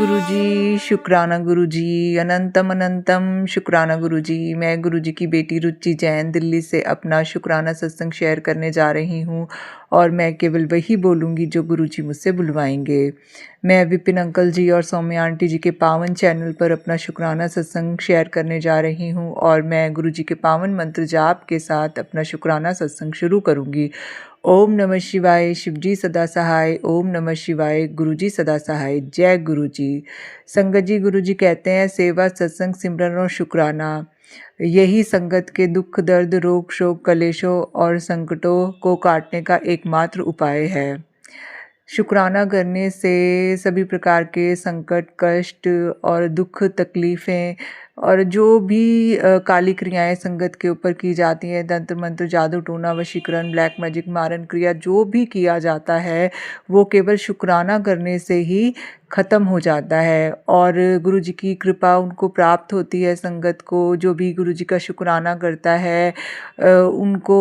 गुरुजी, शुक्राना गुरुजी, अनंतम अनंतम शुक्राना गुरुजी। मैं गुरुजी की बेटी रुचि जैन दिल्ली से अपना शुक्राना सत्संग शेयर करने जा रही हूँ और मैं केवल वही बोलूँगी जो गुरुजी मुझसे बुलवाएंगे। मैं विपिन अंकल जी और सौम्या आंटी जी के पावन चैनल पर अपना शुक्राना सत्संग शेयर करने जा रही हूँ और मैं गुरुजी के पावन मंत्र जाप के साथ अपना शुक्राना सत्संग शुरू करूँगी। ओम नमः शिवाय, शिवजी सदा सहाय। ओम नमः शिवाय, गुरुजी सदा सहाय। जय गुरुजी। संगत जी, गुरुजी कहते हैं सेवा, सत्संग, सिमरन और शुक्राना यही संगत के दुख, दर्द, रोग, शोक, कलेशों और संकटों को काटने का एकमात्र उपाय है। शुक्राना करने से सभी प्रकार के संकट, कष्ट और दुख, तकलीफ़ें और जो भी काली क्रियाएं संगत के ऊपर की जाती हैं, तंत्र मंत्र, जादू टोना, वशीकरण, ब्लैक मैजिक, मारन क्रिया, जो भी किया जाता है वो केवल शुक्राना करने से ही ख़त्म हो जाता है और गुरुजी की कृपा उनको प्राप्त होती है। संगत को जो भी गुरुजी का शुक्राना करता है उनको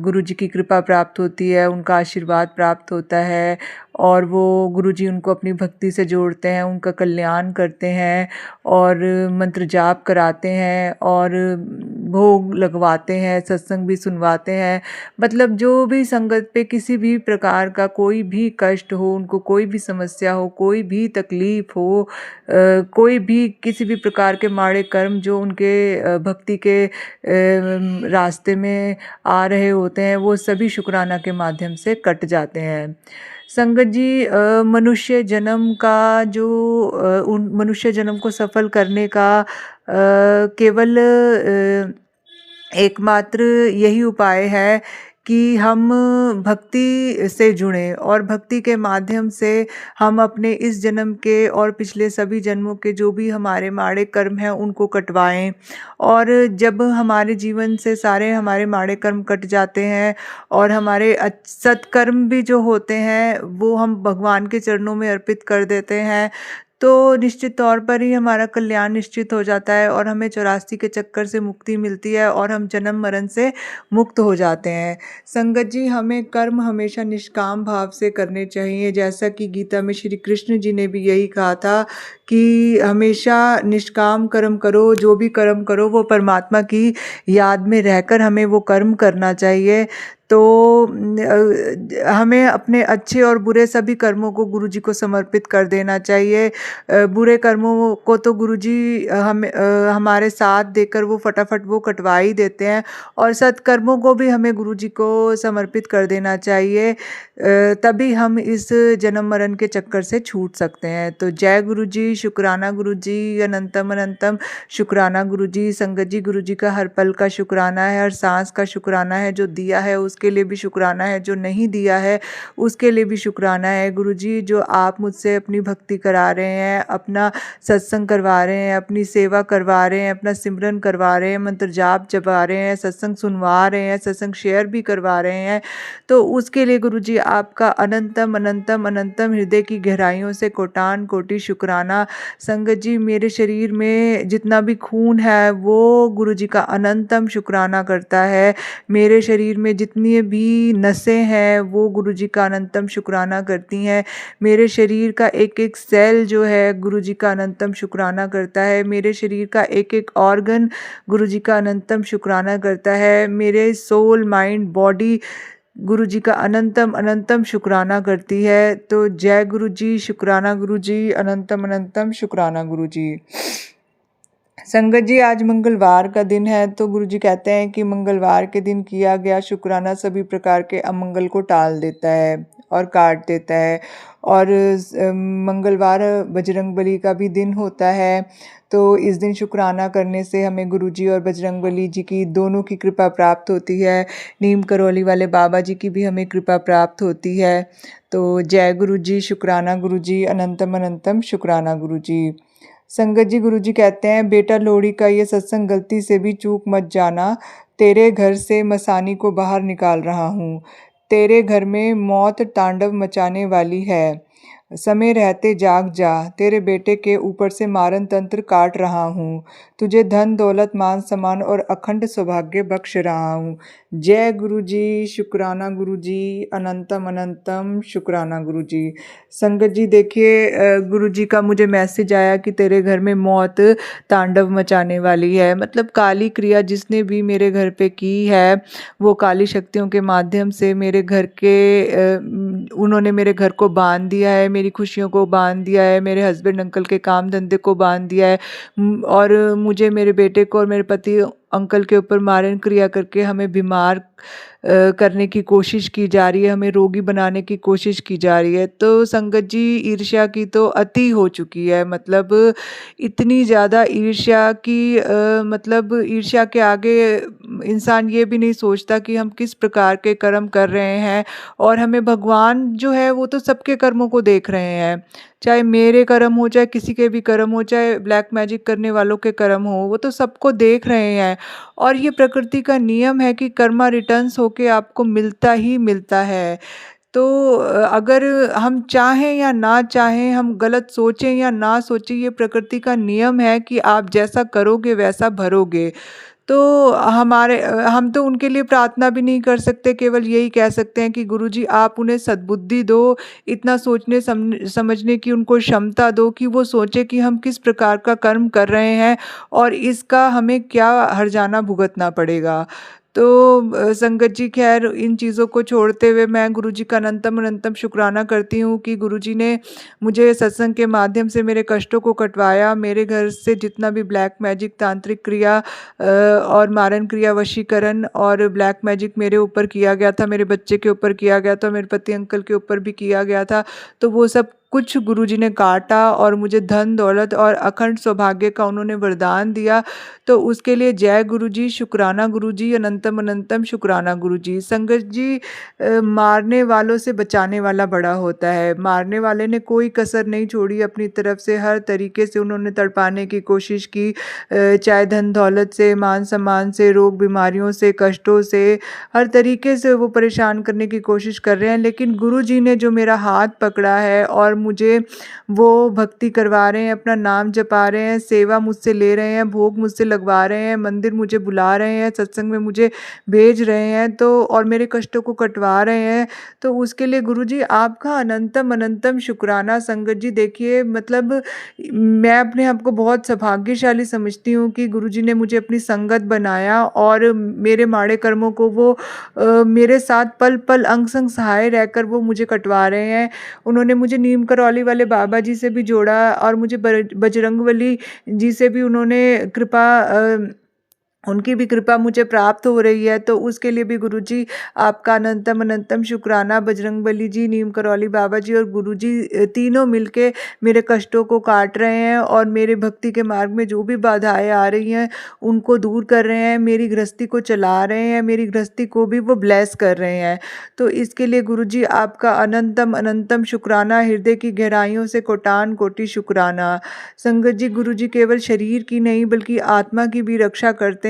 गुरुजी की कृपा प्राप्त होती है, उनका आशीर्वाद प्राप्त होता है और वो गुरुजी उनको अपनी भक्ति से जोड़ते हैं, उनका कल्याण करते हैं और मंत्र जाप कराते हैं और भोग लगवाते हैं, सत्संग भी सुनवाते हैं। मतलब जो भी संगत पे किसी भी प्रकार का कोई भी कष्ट हो, उनको कोई भी समस्या हो, कोई भी तकलीफ़ हो, कोई भी किसी भी प्रकार के माड़े कर्म जो उनके भक्ति के रास्ते में आ रहे होते हैं वो सभी शुक्राना के माध्यम से कट जाते हैं। संगत जी, मनुष्य जन्म का जो उन मनुष्य जन्म को सफल करने का केवल एकमात्र यही उपाय है कि हम भक्ति से जुड़ें और भक्ति के माध्यम से हम अपने इस जन्म के और पिछले सभी जन्मों के जो भी हमारे माड़े कर्म हैं उनको कटवाएं और जब हमारे जीवन से सारे हमारे माड़े कर्म कट जाते हैं और हमारे सत्कर्म भी जो होते हैं वो हम भगवान के चरणों में अर्पित कर देते हैं तो निश्चित तौर पर ही हमारा कल्याण निश्चित हो जाता है और हमें 84 के चक्कर से मुक्ति मिलती है और हम जन्म मरण से मुक्त हो जाते हैं। संगत जी, हमें कर्म हमेशा निष्काम भाव से करने चाहिए, जैसा कि गीता में श्री कृष्ण जी ने भी यही कहा था कि हमेशा निष्काम कर्म करो, जो भी कर्म करो वो परमात्मा की याद में रहकर हमें वो कर्म करना चाहिए। तो हमें अपने अच्छे और बुरे सभी कर्मों को गुरुजी को समर्पित कर देना चाहिए। बुरे कर्मों को तो गुरुजी हमारे साथ देकर वो फटाफट वो कटवा ही देते हैं और सत्कर्मों को भी हमें गुरुजी को समर्पित कर देना चाहिए, तभी हम इस जन्म मरण के चक्कर से छूट सकते हैं। तो जय गुरुजी, शुक्राना गुरुजी, अनंतम अनंतम शुक्राना गुरुजी। संगत जी, गुरुजी का हर पल का शुक्राना है, हर सांस का शुक्राना है, जो दिया है उसके लिए भी शुक्राना है, जो नहीं दिया है उसके लिए भी शुक्राना है। गुरुजी, जो आप मुझसे अपनी भक्ति करा रहे हैं, अपना सत्संग करवा रहे हैं, अपनी सेवा करवा रहे हैं, अपना सिमरन करवा रहे हैं, मंत्र जाप जपा रहे हैं, सत्संग सुनवा रहे हैं, सत्संग शेयर भी करवा रहे हैं, तो उसके लिए गुरुजी आपका अनंतम अनंतम अनंतम हृदय की गहराइयों से कोटान कोटि शुक्राना। संगत जी, मेरे शरीर में जितना भी खून है वो गुरुजी का अनंतम शुक्राना करता है, मेरे शरीर में जितनी भी नसें हैं वो गुरुजी का अनंतम शुक्राना करती हैं, मेरे शरीर का एक एक सेल जो है गुरुजी का अनंतम शुक्राना करता है, मेरे शरीर का एक एक ऑर्गन गुरुजी का अनंतम शुक्राना करता है, मेरे सोल, माइंड, बॉडी गुरुजी का अनंतम अनंतम शुक्राना करती है। तो जय गुरुजी, शुक्राना गुरुजी, अनंतम अनंतम शुक्राना गुरुजी। संगत जी, आज मंगलवार का दिन है तो गुरुजी कहते हैं कि मंगलवार के दिन किया गया शुक्राना सभी प्रकार के अमंगल को टाल देता है और काट देता है और मंगलवार बजरंगबली का भी दिन होता है, तो इस दिन शुक्राना करने से हमें गुरुजी और बजरंगबली जी की दोनों की कृपा प्राप्त होती है। नीम करौली वाले बाबा जी की भी हमें कृपा प्राप्त होती है। तो जय गुरुजी, शुक्राना गुरुजी, अनंतम अनंतम शुक्राना गुरुजी। संगत जी, गुरुजी कहते हैं, बेटा लोहड़ी का ये सत्संग गलती से भी चूक मत जाना, तेरे घर से मसानी को बाहर निकाल रहा हूँ, तेरे घर में मौत तांडव मचाने वाली है। समय रहते जाग जा, तेरे बेटे के ऊपर से मारन तंत्र काट रहा हूँ, तुझे धन दौलत मान सम्मान और अखंड सौभाग्य बख्श रहा हूँ। जय गुरु जी, शुक्राना गुरु जी, अनंतम अनंतम शुक्राना गुरु जी। संगत जी देखिए, गुरु जी का मुझे मैसेज आया कि तेरे घर में मौत तांडव मचाने वाली है। मतलब काली क्रिया जिसने भी मेरे घर पे की है, वो काली शक्तियों के माध्यम से मेरे घर के उन्होंने मेरे घर को बांध दिया है, मेरी खुशियों को बांध दिया है, मेरे हस्बैंड अंकल के काम धंधे को बांध दिया है। और मुझे, मेरे बेटे को और मेरे पति अंकल के ऊपर मारण क्रिया करके हमें बीमार करने की कोशिश की जा रही है, हमें रोगी बनाने की कोशिश की जा रही है। तो संगत जी, ईर्ष्या की तो अति हो चुकी है। मतलब इतनी ज़्यादा ईर्ष्या की मतलब ईर्ष्या के आगे इंसान ये भी नहीं सोचता कि हम किस प्रकार के कर्म कर रहे हैं। और हमें भगवान जो है वो तो सबके कर्मों को देख रहे हैं, चाहे मेरे कर्म हो, चाहे किसी के भी कर्म हो, चाहे ब्लैक मैजिक करने वालों के कर्म हो, वो तो सबको देख रहे हैं। और ये प्रकृति का नियम है कि कर्मा रिटर्न्स होके आपको मिलता ही मिलता है। तो अगर हम चाहें या ना चाहें, हम गलत सोचें या ना सोचें, ये प्रकृति का नियम है कि आप जैसा करोगे वैसा भरोगे। तो हम तो उनके लिए प्रार्थना भी नहीं कर सकते, केवल यही कह सकते हैं कि गुरुजी आप उन्हें सद्बुद्धि दो, इतना सोचने समझने की उनको क्षमता दो कि वो सोचे कि हम किस प्रकार का कर्म कर रहे हैं और इसका हमें क्या हर्जाना भुगतना पड़ेगा। तो संगत जी, खैर इन चीज़ों को छोड़ते हुए मैं गुरुजी का अनंतम अनंतम शुक्राना करती हूँ कि गुरुजी ने मुझे सत्संग के माध्यम से मेरे कष्टों को कटवाया। मेरे घर से जितना भी ब्लैक मैजिक, तांत्रिक क्रिया और मारण क्रिया, वशीकरण और ब्लैक मैजिक मेरे ऊपर किया गया था, मेरे बच्चे के ऊपर किया गया था, मेरे पति अंकल के ऊपर भी किया गया था, तो वो सब कुछ गुरुजी ने काटा और मुझे धन दौलत और अखंड सौभाग्य का उन्होंने वरदान दिया। तो उसके लिए जय गुरुजी, शुक्राना गुरुजी, अनंतम अनंतम शुक्राना गुरुजी। संगत जी, मारने वालों से बचाने वाला बड़ा होता है। मारने वाले ने कोई कसर नहीं छोड़ी, अपनी तरफ से हर तरीके से उन्होंने तड़पाने की कोशिश की, चाहे धन दौलत से, मान सम्मान से, रोग बीमारियों से, कष्टों से, हर तरीके से वो परेशान करने की कोशिश कर रहे हैं। लेकिन गुरुजी ने जो मेरा हाथ पकड़ा है और मुझे वो भक्ति करवा रहे हैं, अपना नाम जपा रहे हैं, सेवा मुझसे ले रहे हैं, भोग मुझसे लगवा रहे हैं, मंदिर मुझे बुला रहे हैं, सत्संग में मुझे भेज रहे हैं, तो और मेरे कष्टों को कटवा रहे हैं, तो उसके लिए गुरुजी आपका अनंतम अनंतम शुक्राना। संगत जी देखिए, मतलब मैं अपने आप को बहुत सौभाग्यशाली समझती हूँ कि गुरुजी ने मुझे अपनी संगत बनाया और मेरे माड़े कर्मों को वो मेरे साथ पल पल अंग संग सहाय रहकर वो मुझे कटवा रहे हैं। उन्होंने मुझे नीम करौली वाले बाबा जी से भी जोड़ा और मुझे बजरंगबली जी से भी उन्होंने कृपा उनकी भी कृपा मुझे प्राप्त हो रही है। तो उसके लिए भी गुरुजी आपका अनंतम अनंतम शुक्राना। बजरंगबली जी, नीम करौली बाबा जी और गुरुजी तीनों मिलके मेरे कष्टों को काट रहे हैं और मेरे भक्ति के मार्ग में जो भी बाधाएं आ रही हैं उनको दूर कर रहे हैं, मेरी गृहस्थी को चला रहे हैं, मेरी गृहस्थी को भी वो ब्लेस कर रहे हैं। तो इसके लिए गुरुजी आपका अनंतम अनंतम शुक्राना, हृदय की गहराइयों से कोटान कोटि शुक्राना। संगत जी, गुरुजी केवल शरीर की नहीं बल्कि आत्मा की भी रक्षा करते हैं।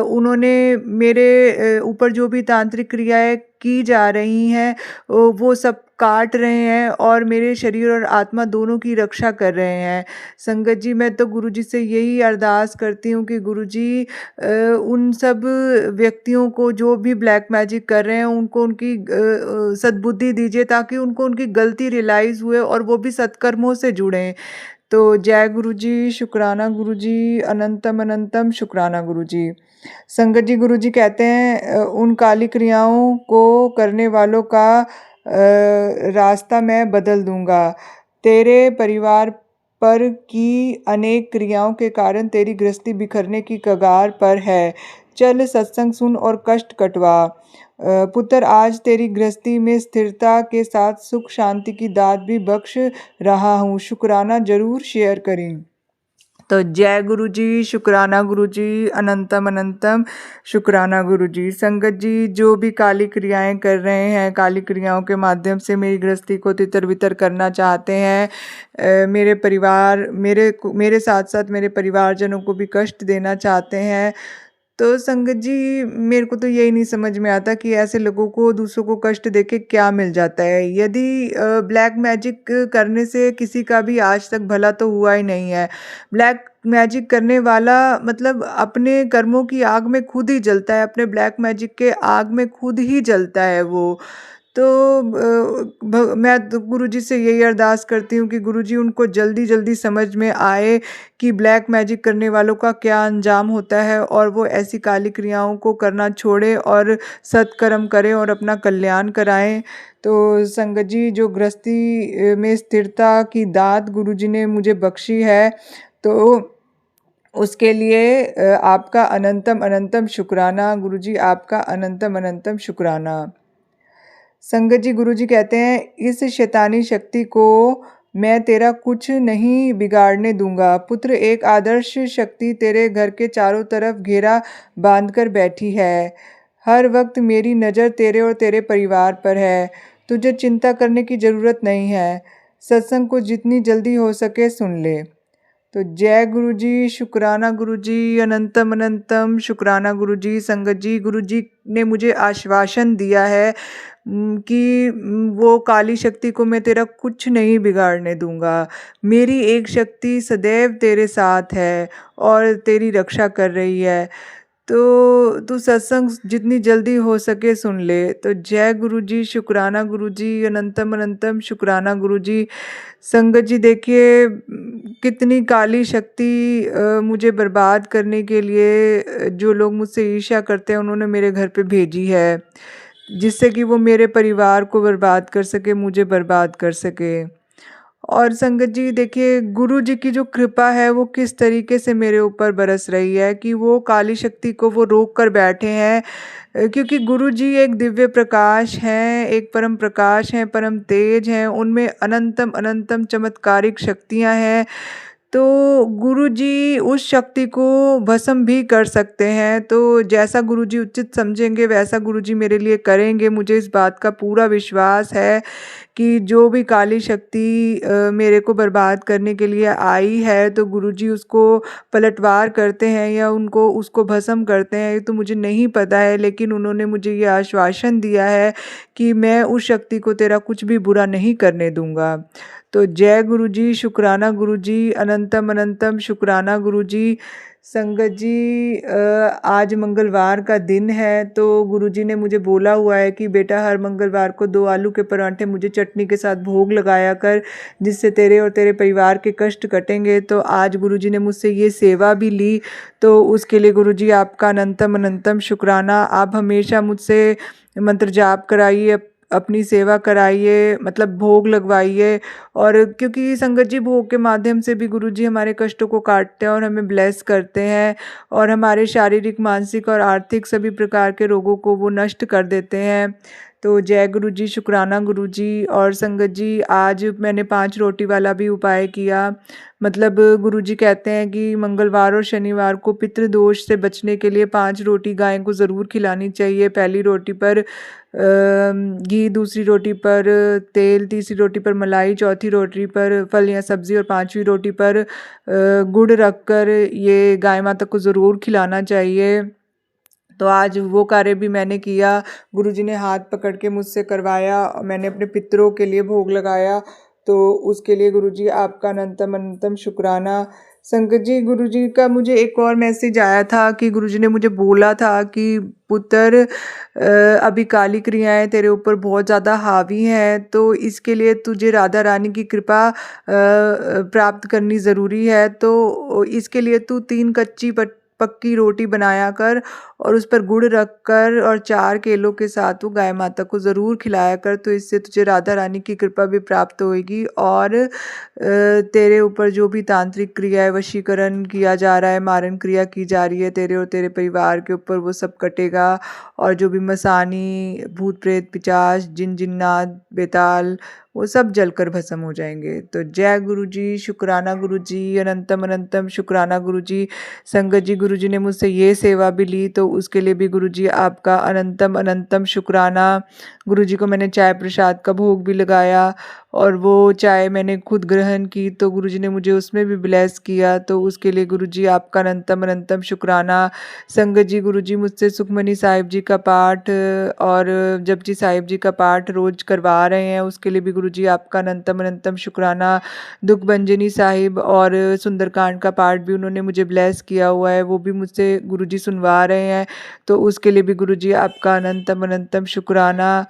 उन्होंने मेरे ऊपर जो भी तांत्रिक क्रियाएं की जा रही हैं वो सब काट रहे हैं और मेरे शरीर और आत्मा दोनों की रक्षा कर रहे हैं। संगत जी, मैं तो गुरुजी से यही अरदास करती हूँ कि गुरुजी उन सब व्यक्तियों को जो भी ब्लैक मैजिक कर रहे हैं उनको उनकी सद्बुद्धि दीजिए, ताकि उनको उनकी गलती रियलाइज़ हुए और वो भी सत्कर्मों से जुड़ें। तो जय गुरुजी, शुक्राना गुरुजी, अनंतम अनंतम शुक्राना गुरुजी। संगत जी, गुरुजी कहते हैं उन काली क्रियाओं को करने वालों का रास्ता मैं बदल दूंगा। तेरे परिवार पर की अनेक क्रियाओं के कारण तेरी गृहस्थी बिखरने की कगार पर है। चल सत्संग सुन और कष्ट कटवा। पुत्र, आज तेरी गृहस्थी में स्थिरता के साथ सुख शांति की दात भी बख्श रहा हूँ। शुक्राना जरूर शेयर करें। तो जय गुरु जी, शुक्राना गुरु जी, अनंतम अनंतम शुक्राना गुरु जी। संगत जी, जो भी काली क्रियाएं कर रहे हैं, काली क्रियाओं के माध्यम से मेरी गृहस्थी को तितर बितर करना चाहते हैं, मेरे परिवार मेरे साथ साथ मेरे परिवारजनों को भी कष्ट देना चाहते हैं, तो संगत जी, मेरे को तो यही नहीं समझ में आता कि ऐसे लोगों को दूसरों को कष्ट देके क्या मिल जाता है। यदि ब्लैक मैजिक करने से किसी का भी आज तक भला तो हुआ ही नहीं है। ब्लैक मैजिक करने वाला मतलब अपने कर्मों की आग में खुद ही जलता है, अपने ब्लैक मैजिक के आग में खुद ही जलता है वो। तो मैं तो गुरुजी से यही अरदास करती हूँ कि गुरुजी उनको जल्दी-जल्दी समझ में आए कि ब्लैक मैजिक करने वालों का क्या अंजाम होता है और वो ऐसी काली क्रियाओं को करना छोड़ें और सत्कर्म करें और अपना कल्याण कराएँ। तो संगत जी, जो गृहस्थी में स्थिरता की दात गुरुजी ने मुझे बख्शी है, तो उसके लिए आपका अनंतम शुक्राना गुरुजी, आपका अनंतम शुक्राना। संगत जी, गुरुजी कहते हैं, इस शैतानी शक्ति को मैं तेरा कुछ नहीं बिगाड़ने दूंगा। पुत्र, एक आदर्श शक्ति तेरे घर के चारों तरफ घेरा बांधकर बैठी है। हर वक्त मेरी नज़र तेरे और तेरे परिवार पर है। तुझे चिंता करने की ज़रूरत नहीं है। सत्संग को जितनी जल्दी हो सके सुन ले। तो जय गुरुजी, शुक्राना गुरुजी, अनंतम शुक्राना गुरुजी। संगत जी, गुरुजी ने मुझे आश्वासन दिया है कि वो काली शक्ति को मैं तेरा कुछ नहीं बिगाड़ने दूंगा। मेरी एक शक्ति सदैव तेरे साथ है और तेरी रक्षा कर रही है। तो तू सत्संग जितनी जल्दी हो सके सुन ले। तो जय गुरुजी, शुक्राना गुरुजी, अनंतम शुक्राना गुरुजी। संगत जी, देखिए कितनी काली शक्ति मुझे बर्बाद करने के लिए जो लोग मुझसे ईर्ष्या करते हैं उन्होंने मेरे घर पे भेजी है, जिससे कि वो मेरे परिवार को बर्बाद कर सके, मुझे बर्बाद कर सके। और संगत जी, देखिए गुरु जी की जो कृपा है वो किस तरीके से मेरे ऊपर बरस रही है कि वो काली शक्ति को वो रोक कर बैठे हैं। क्योंकि गुरु जी एक दिव्य प्रकाश हैं, एक परम प्रकाश हैं, परम तेज हैं, उनमें अनंतम चमत्कारिक शक्तियाँ हैं। तो गुरुजी उस शक्ति को भस्म भी कर सकते हैं। तो जैसा गुरुजी उचित समझेंगे वैसा गुरुजी मेरे लिए करेंगे। मुझे इस बात का पूरा विश्वास है कि जो भी काली शक्ति मेरे को बर्बाद करने के लिए आई है, तो गुरुजी उसको पलटवार करते हैं या उनको उसको भस्म करते हैं, ये तो मुझे नहीं पता है। लेकिन उन्होंने मुझे ये आश्वासन दिया है कि मैं उस शक्ति को तेरा कुछ भी बुरा नहीं करने दूँगा। तो जय गुरुजी, शुक्राना गुरुजी, अनंतम शुक्राना गुरुजी। संगत जी, आज मंगलवार का दिन है, तो गुरुजी ने मुझे बोला हुआ है कि बेटा हर मंगलवार को 2 आलू के परांठे मुझे चटनी के साथ भोग लगाया कर, जिससे तेरे और तेरे परिवार के कष्ट कटेंगे। तो आज गुरुजी ने मुझसे ये सेवा भी ली, तो उसके लिए गुरुजी आपका अनंतम शुक्राना। आप हमेशा मुझसे मंत्र जाप कराइए, अपनी सेवा कराइए, मतलब भोग लगवाइए। और क्योंकि संगत जी, भोग के माध्यम से भी गुरुजी हमारे कष्टों को काटते हैं और हमें ब्लेस करते हैं और हमारे शारीरिक, मानसिक और आर्थिक सभी प्रकार के रोगों को वो नष्ट कर देते हैं। तो जय गुरुजी, शुक्राना गुरुजी। और संगत जी, आज मैंने 5 रोटी वाला भी उपाय किया। मतलब गुरुजी कहते हैं कि मंगलवार और शनिवार को पितृदोष से बचने के लिए 5 रोटी गाय को ज़रूर खिलानी चाहिए। पहली रोटी पर घी, दूसरी रोटी पर तेल, तीसरी रोटी पर मलाई, चौथी रोटी पर फल या सब्ज़ी और 5वीं रोटी पर गुड़ रखकर ये गाय माता को ज़रूर खिलाना चाहिए। तो आज वो कार्य भी मैंने किया। गुरुजी ने हाथ पकड़ के मुझसे करवाया, मैंने अपने पितरों के लिए भोग लगाया। तो उसके लिए गुरुजी आपका अनंतम शुक्राना। संगत जी, गुरुजी का मुझे एक और मैसेज आया था कि गुरुजी ने मुझे बोला था कि पुत्र, अभी काली क्रियाएं तेरे ऊपर बहुत ज़्यादा हावी हैं, तो इसके लिए तुझे राधा रानी की कृपा प्राप्त करनी ज़रूरी है। तो इसके लिए तू 3 कच्ची पक्की रोटी बनाया कर और उस पर गुड़ रख कर और 4 केलों के साथ वो गाय माता को ज़रूर खिलाया कर। तो इससे तुझे राधा रानी की कृपा भी प्राप्त होएगी और तेरे ऊपर जो भी तांत्रिक क्रिया है, वशीकरण किया जा रहा है, मारण क्रिया की जा रही है तेरे और तेरे परिवार के ऊपर, वो सब कटेगा। और जो भी मसानी, भूत प्रेत, पिशाच, जिन जिन्नात, बेताल, वो सब जलकर भस्म हो जाएंगे। तो जय गुरुजी, शुक्राना गुरुजी, अनंतम शुक्राना गुरुजी। संगत जी, गुरुजी ने मुझसे ये सेवा भी ली, तो उसके लिए भी गुरुजी आपका अनंतम शुक्राना। गुरुजी को मैंने चाय प्रसाद का भोग भी लगाया और वो चाय मैंने खुद ग्रहण की, तो गुरुजी ने मुझे उसमें भी ब्लेस किया, तो उसके लिए गुरुजी आपका अनंतम अनंतम शुक्राना। संगत जी, गुरुजी मुझसे सुखमनी साहिब जी का पाठ और जपजी साहिब जी का पाठ रोज करवा रहे हैं, उसके लिए भी गुरुजी आपका अनंतम अनंतम शुक्राना। दुखभंजनी साहिब और सुंदरकांड का पाठ भी उन्होंने मुझे ब्लेस किया हुआ है, वो भी मुझसे गुरुजी सुनवा रहे हैं, तो उसके लिए भी गुरुजी आपका अनंतम अनंतम शुक्राना।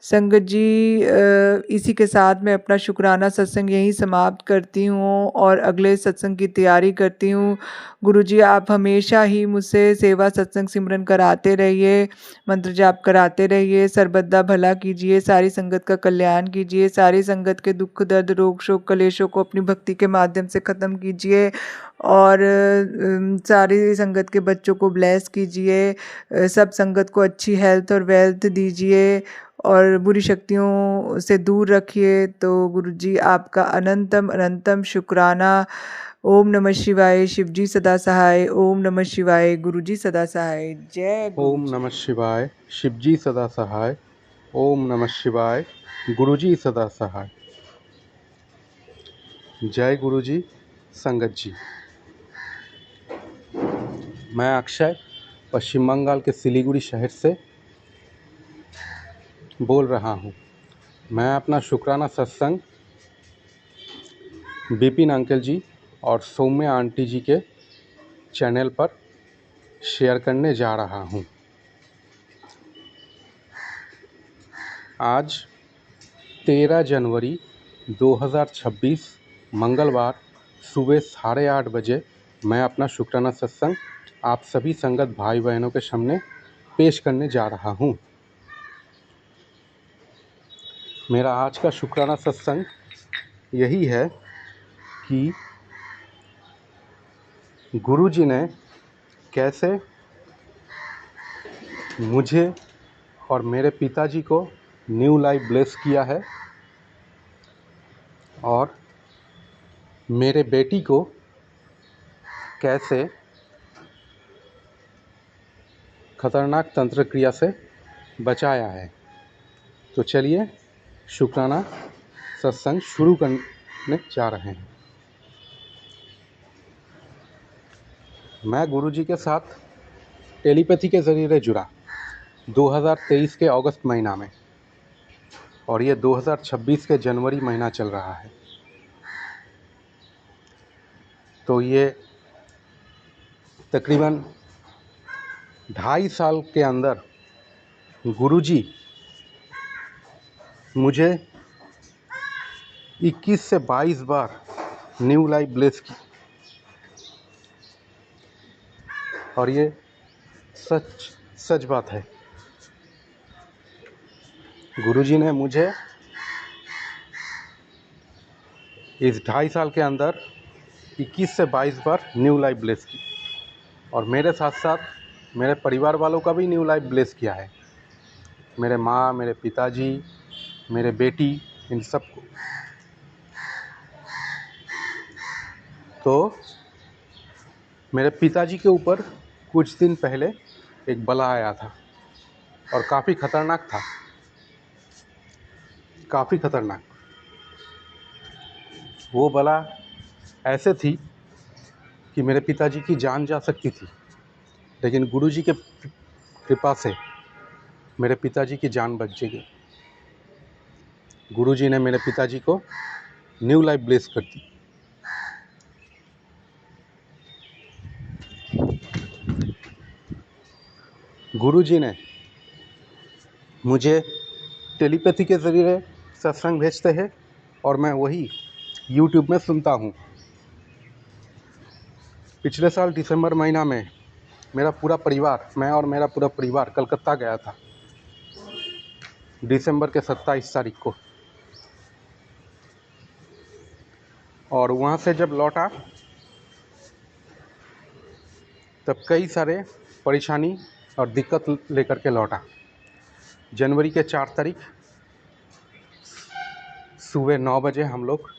संगत जी, इसी के साथ मैं अपना शुक्राना सत्संग यहीं समाप्त करती हूँ और अगले सत्संग की तैयारी करती हूँ। गुरुजी आप हमेशा ही मुझसे सेवा सत्संग सिमरन कराते रहिए, मंत्र जाप कराते रहिए, सर्वदा भला कीजिए, सारी संगत का कल्याण कीजिए, सारी संगत के दुख दर्द रोग शोक कलेशों को अपनी भक्ति के माध्यम से ख़त्म कीजिए और सारी संगत के बच्चों को ब्लेस कीजिए, सब संगत को अच्छी हेल्थ और वेल्थ दीजिए और बुरी शक्तियों से दूर रखिए। तो गुरुजी आपका अनंतम अनंतम शुक्राना। ओम नमः शिवाय। शिवजी सदा सहाय। ओम नमः शिवाय। गुरुजी सदा सहाय। जय ओम गुरुजी। नमः शिवाय। शिवजी सदा सहाय। ओम नमः शिवाय। गुरुजी सदा सहाय। जय गुरुजी। संगत जी, मैं अक्षय पश्चिम बंगाल के सिलीगुड़ी शहर से बोल रहा हूँ। मैं अपना शुक्राना सत्संग बिपिन अंकल जी और सौम्या आंटी जी के चैनल पर शेयर करने जा रहा हूँ। आज 13 जनवरी 2026 मंगलवार सुबह 8:30 बजे मैं अपना शुक्राना सत्संग आप सभी संगत भाई बहनों के सामने पेश करने जा रहा हूँ। मेरा आज का शुक्राना सत्संग यही है कि गुरुजी ने कैसे मुझे और मेरे पिताजी को न्यू लाइफ ब्लेस किया है और मेरे बेटी को कैसे खतरनाक तंत्र क्रिया से बचाया है। तो चलिए शुक्राना सत्संग शुरू करने जा रहे हैं। मैं गुरुजी के साथ टेलीपैथी के ज़रिए जुड़ा 2023 के अगस्त महीना में और ये 2026 के जनवरी महीना चल रहा है। तो ये तकरीबन 2.5 साल के अंदर गुरुजी मुझे 21 से 22 बार न्यू लाइफ ब्लेस की और ये सच बात है। गुरुजी ने मुझे इस 2.5 साल के अंदर 21 से 22 बार न्यू लाइफ ब्लेस की और मेरे साथ साथ मेरे परिवार वालों का भी न्यू लाइफ ब्लेस किया है। मेरे माँ, मेरे पिताजी, मेरे बेटी, इन सबको। तो मेरे पिताजी के ऊपर कुछ दिन पहले एक बला आया था और काफ़ी ख़तरनाक था, काफ़ी ख़तरनाक। वो बला ऐसे थी कि मेरे पिताजी की जान जा सकती थी, लेकिन गुरुजी के कृपा से मेरे पिताजी की जान बच गई। गुरुजी ने मेरे पिताजी को न्यू लाइफ ब्लेस कर दी। गुरुजी ने मुझे टेलीपैथी के ज़रिए सत्संग भेजते हैं और मैं वही यूट्यूब में सुनता हूँ। पिछले साल दिसंबर महीना में मेरा पूरा परिवार, मैं और मेरा पूरा परिवार कलकत्ता गया था दिसंबर के 27 तारीख को, और वहाँ से जब लौटा तब कई सारे परेशानी और दिक्कत लेकर के लौटा। जनवरी के 4 तारीख सुबह 9 बजे हम लोग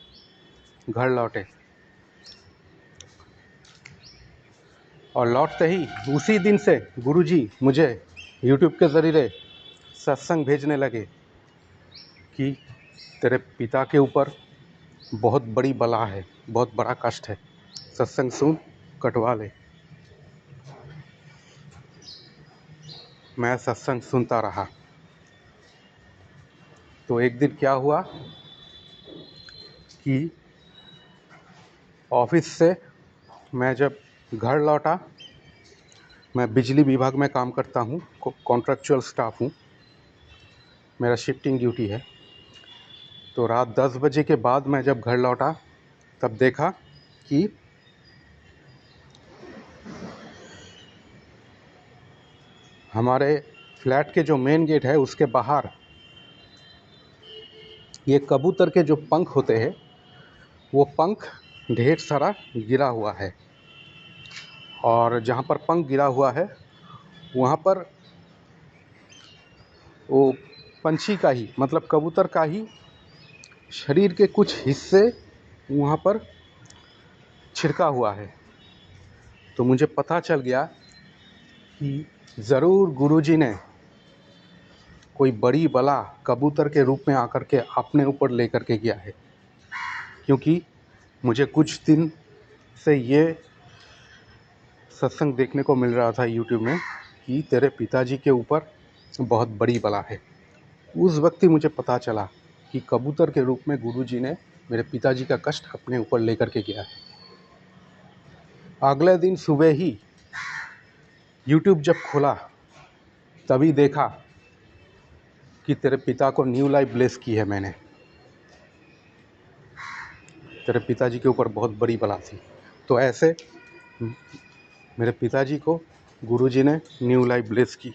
घर लौटे और लौटते ही उसी दिन से गुरुजी मुझे यूट्यूब के ज़रिए सत्संग भेजने लगे कि तेरे पिता के ऊपर बहुत बड़ी बला है, बहुत बड़ा कष्ट है। सत्संग सुन, कटवा ले। मैं सत्संग सुनता रहा। तो एक दिन क्या हुआ कि ऑफिस से मैं जब घर लौटा, मैं बिजली विभाग में काम करता हूँ, कॉन्ट्रैक्चुअल स्टाफ हूँ, मेरा शिफ्टिंग ड्यूटी है। तो रात 10 बजे के बाद मैं जब घर लौटा तब देखा कि हमारे फ्लैट के जो मेन गेट है उसके बाहर ये कबूतर के जो पंख होते हैं वो पंख ढेर सारा गिरा हुआ है। और जहाँ पर पंख गिरा हुआ है वहाँ पर वो पंछी का ही, मतलब कबूतर का ही शरीर के कुछ हिस्से वहाँ पर छिड़का हुआ है। तो मुझे पता चल गया कि ज़रूर गुरुजी ने कोई बड़ी बला कबूतर के रूप में आकर के अपने ऊपर लेकर के गया है, क्योंकि मुझे कुछ दिन से ये सत्संग देखने को मिल रहा था यूट्यूब में कि तेरे पिताजी के ऊपर बहुत बड़ी बला है। उस वक्त ही मुझे पता चला कि कबूतर के रूप में गुरुजी ने मेरे पिताजी का कष्ट अपने ऊपर लेकर के गया है। अगले दिन सुबह ही यूट्यूब जब खोला तभी देखा कि तेरे पिता को न्यू लाइफ ब्लेस की है मैंने। तेरे पिताजी के ऊपर बहुत बड़ी बला थी। तो ऐसे मेरे पिताजी को गुरुजी ने न्यू लाइफ ब्लेस की।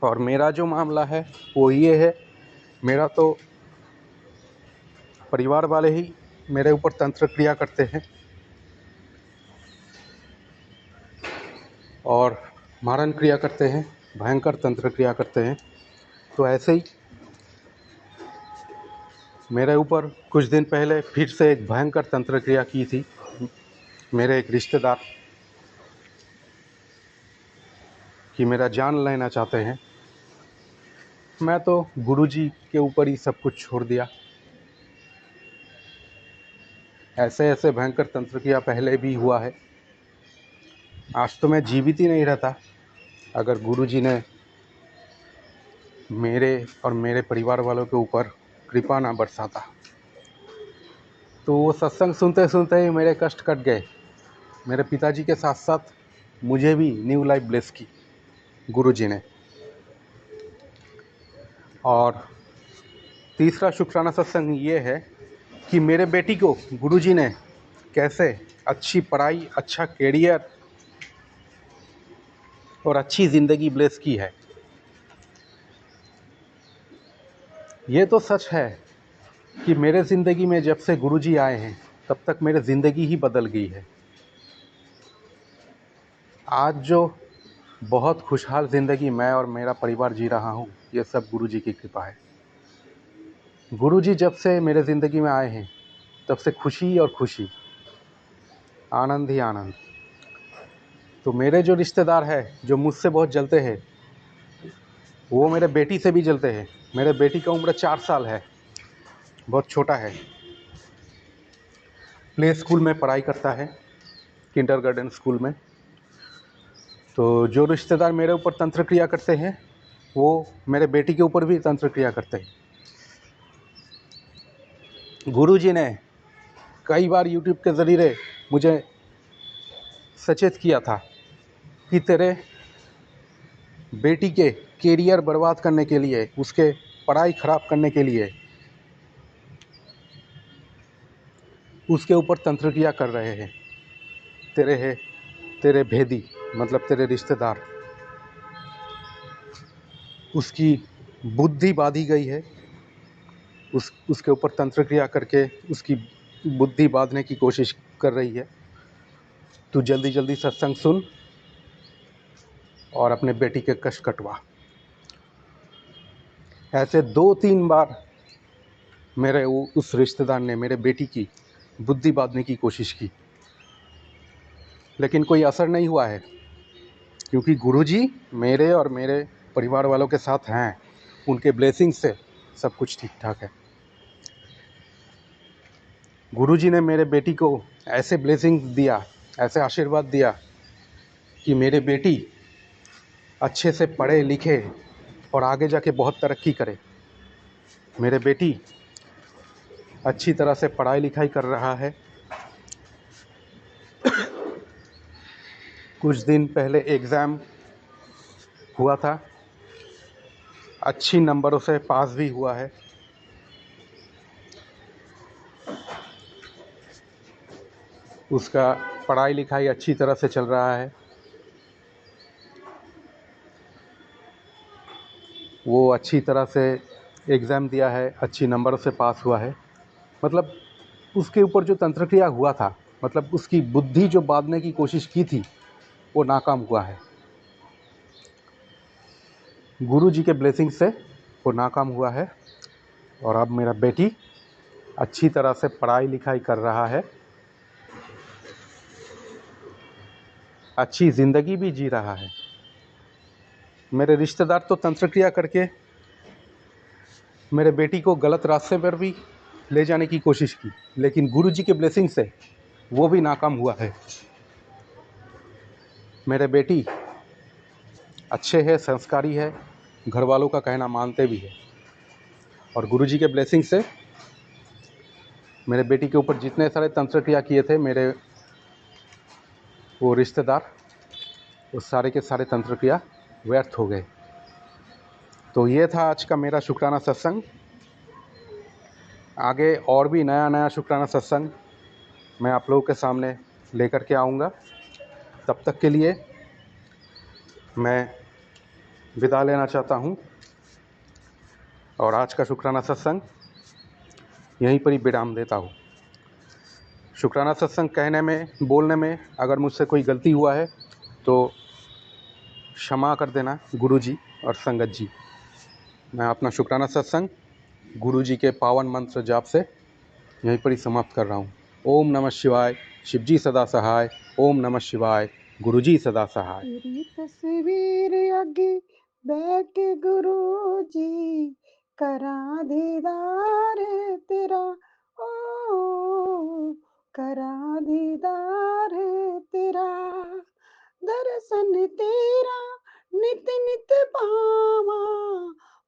और मेरा जो मामला है वो ये है, मेरा तो परिवार वाले ही मेरे ऊपर तंत्र क्रिया करते हैं और मारण क्रिया करते हैं, भयंकर तंत्र क्रिया करते हैं। तो ऐसे ही मेरे ऊपर कुछ दिन पहले फिर से एक भयंकर तंत्र क्रिया की थी मेरे एक रिश्तेदार, कि मेरा जान लेना चाहते हैं। मैं तो गुरुजी के ऊपर ही सब कुछ छोड़ दिया। ऐसे ऐसे भयंकर तंत्र क्रिया पहले भी हुआ है। आज तो मैं जीवित ही नहीं रहता अगर गुरुजी ने मेरे और मेरे परिवार वालों के ऊपर कृपा ना बरसाता। तो वो सत्संग सुनते सुनते ही मेरे कष्ट कट गए। मेरे पिताजी के साथ साथ मुझे भी न्यू लाइफ ब्लेस की गुरुजी ने। और तीसरा शुक्राना सत्संग ये है कि मेरे बेटी को गुरुजी ने कैसे अच्छी पढ़ाई, अच्छा कैरियर और अच्छी ज़िंदगी ब्लेस की है। ये तो सच है कि मेरे ज़िंदगी में जब से गुरुजी आए हैं तब तक मेरी ज़िंदगी ही बदल गई है। आज जो बहुत खुशहाल ज़िंदगी मैं और मेरा परिवार जी रहा हूँ, ये सब गुरुजी की कृपा है। गुरुजी जब से मेरे ज़िंदगी में आए हैं तब से खुशी और खुशी, आनंद ही आनंद। तो मेरे जो रिश्तेदार हैं जो मुझसे बहुत जलते हैं वो मेरे बेटी से भी जलते हैं। मेरे बेटी का उम्र 4 साल है, बहुत छोटा है, प्ले स्कूल में पढ़ाई करता है, किंडरगार्टन स्कूल में। तो जो रिश्तेदार मेरे ऊपर तंत्र क्रिया करते हैं वो मेरे बेटी के ऊपर भी तंत्र क्रिया करते हैं। गुरुजी ने कई बार यूट्यूब के ज़रिए मुझे सचेत किया था कि तेरे बेटी के कैरियर बर्बाद करने के लिए, उसके पढ़ाई ख़राब करने के लिए उसके ऊपर तंत्र क्रिया कर रहे हैं तेरे भेदी, मतलब तेरे रिश्तेदार। उसकी बुद्धि बांधी गई है, उसके ऊपर तंत्र क्रिया करके उसकी बुद्धि बांधने की कोशिश कर रही है। तू जल्दी जल्दी सत्संग सुन और अपने बेटी के कष्ट कटवा। ऐसे 2-3 बार मेरे उस रिश्तेदार ने मेरे बेटी की बुद्धि बांधने की कोशिश की, लेकिन कोई असर नहीं हुआ है, क्योंकि गुरुजी मेरे और मेरे परिवार वालों के साथ हैं। उनके ब्लेसिंग से सब कुछ ठीक ठाक है। गुरुजी ने मेरे बेटी को ऐसे ब्लेसिंग दिया, ऐसे आशीर्वाद दिया कि मेरे बेटी अच्छे से पढ़े लिखे और आगे जाके बहुत तरक्की करे। मेरे बेटी अच्छी तरह से पढ़ाई लिखाई कर रहा है। कुछ दिन पहले एग्ज़ाम हुआ था, अच्छी नंबरों से पास भी हुआ है। उसका पढ़ाई लिखाई अच्छी तरह से चल रहा है। वो अच्छी तरह से एग्ज़ाम दिया है, अच्छी नंबरों से पास हुआ है। मतलब उसके ऊपर जो तंत्रक्रिया हुआ था, मतलब उसकी बुद्धि जो बांधने की कोशिश की थी, वो नाकाम हुआ है। गुरु जी के ब्लेसिंग से वो नाकाम हुआ है और अब मेरा बेटी अच्छी तरह से पढ़ाई लिखाई कर रहा है, अच्छी ज़िंदगी भी जी रहा है। मेरे रिश्तेदार तो तंत्रक्रिया करके मेरे बेटी को गलत रास्ते पर भी ले जाने की कोशिश की, लेकिन गुरु जी के ब्लेसिंग से वो भी नाकाम हुआ है। मेरे बेटी अच्छे है, संस्कारी है, घर वालों का कहना मानते भी है और गुरु जी के ब्लेसिंग से मेरे बेटी के ऊपर जितने सारे तंत्रक्रिया किए थे मेरे वो रिश्तेदार, वो सारे के सारे तंत्रक्रिया व्यर्थ हो गए। तो ये था आज का मेरा शुक्राना सत्संग। आगे और भी नया नया शुक्राना सत्संग मैं आप लोगों के सामने लेकर के आऊँगा। तब तक के लिए मैं विदा लेना चाहता हूँ और आज का शुक्राना सत्संग यहीं पर ही विराम देता हूँ। शुक्राना सत्संग कहने में, बोलने में अगर मुझसे कोई गलती हुआ है तो क्षमा कर देना गुरु जी और संगत जी। मैं अपना शुक्राना सत्संग गुरु जी के पावन मंत्र जाप से यहीं पर ही समाप्त कर रहा हूँ। ओम नमः शिवाय, शिवजी सदा सहाय। ओम नमः शिवाय, गुरु जी सदा सहाय। तेरी तस्वीर अगे बैठ गुरु जी करा दीदार तेरा, ओ करा दीदार तेरा, दर्शन तेरा नित नित पावा,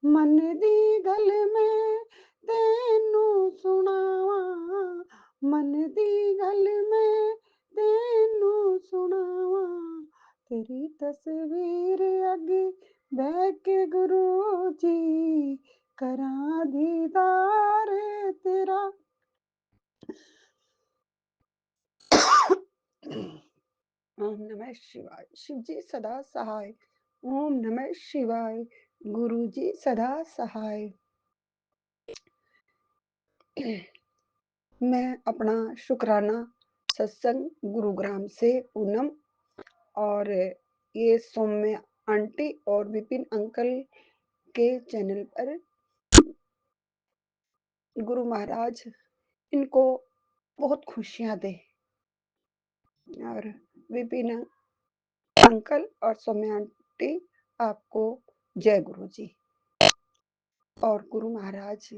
मन दी गल में तेनू सुनावा, मन दी गल में तेनू सुनावा, तेरी तस्वीर अगे बैठ के गुरु जी करा दीदार तेरा। ओम नमः शिवाय, शिव जी सदा सहाय। ओम नमः शिवाय, गुरु जी सदा सहाय। मैं अपना शुक्राना सत्संग गुरुग्राम से पूनम और ये सौम्य आंटी और विपिन अंकल के चैनल पर गुरु महाराज इनको बहुत खुशियां दे और विपिन अंकल और सौम्या आंटी आपको जय गुरु जी। और गुरु महाराज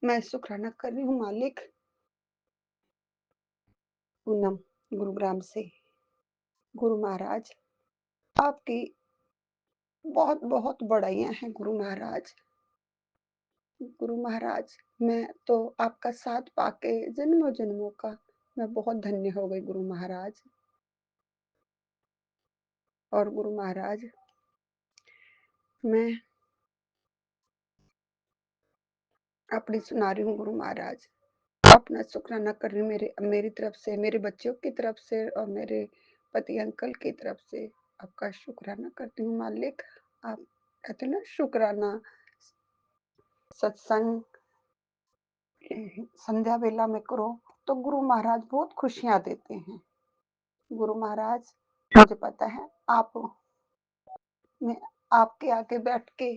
मैं शुक्राना कर रही हूँ मालिक पूनम गुरुग्राम से। गुरु महाराज आपकी बहुत बहुत बड़ाइयां हैं गुरु महाराज। गुरु महाराज मैं तो आपका साथ पाके जन्मों जन्मों का मैं बहुत धन्य हो गई गुरु महाराज। और गुरु महाराज मैं अपनी सुना रही हूँ गुरु महाराज, अपना शुक्राना कर रही हूँ मेरी तरफ से, मेरे बच्चों की तरफ से और मेरे पति अंकल की तरफ से आपका शुक्राना करती हूँ मालिक। आप कहते ना शुक्राना सत्संग संध्या वेला में करो तो गुरु महाराज बहुत खुशियां देते हैं। गुरु महाराज मुझे पता है आप मैं आपके आगे बैठ के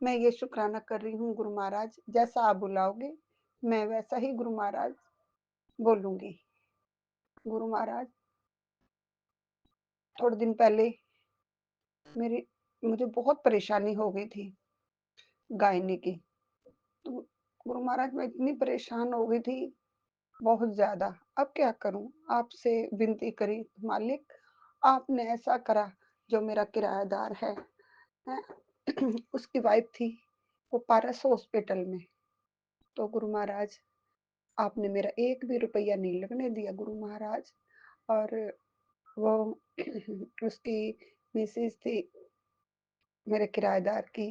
मैं ये शुक्राना कर रही हूँ गुरु महाराज, जैसा आप बुलाओगे मैं वैसा ही गुरु महाराज बोलूंगी। गुरु महाराज थोड़े दिन पहले मेरी मुझे बहुत परेशानी हो गई थी गायनी की। तो गुरु महाराज मैं इतनी परेशान हो गई थी, बहुत ज़्यादा। अब क्या करूँ? आपसे विनती करी, मालिक आपने ऐसा करा, जो मेरा किराएदार है, हैं? उसकी वाइफ़ थी, वो पारस हॉस्पिटल में। तो गुरु महाराज आपने मेरा एक भी रुपया नहीं लगने दिया गुरु महाराज। और वो उसकी मिसेज़ थी मेरे किराएदार की,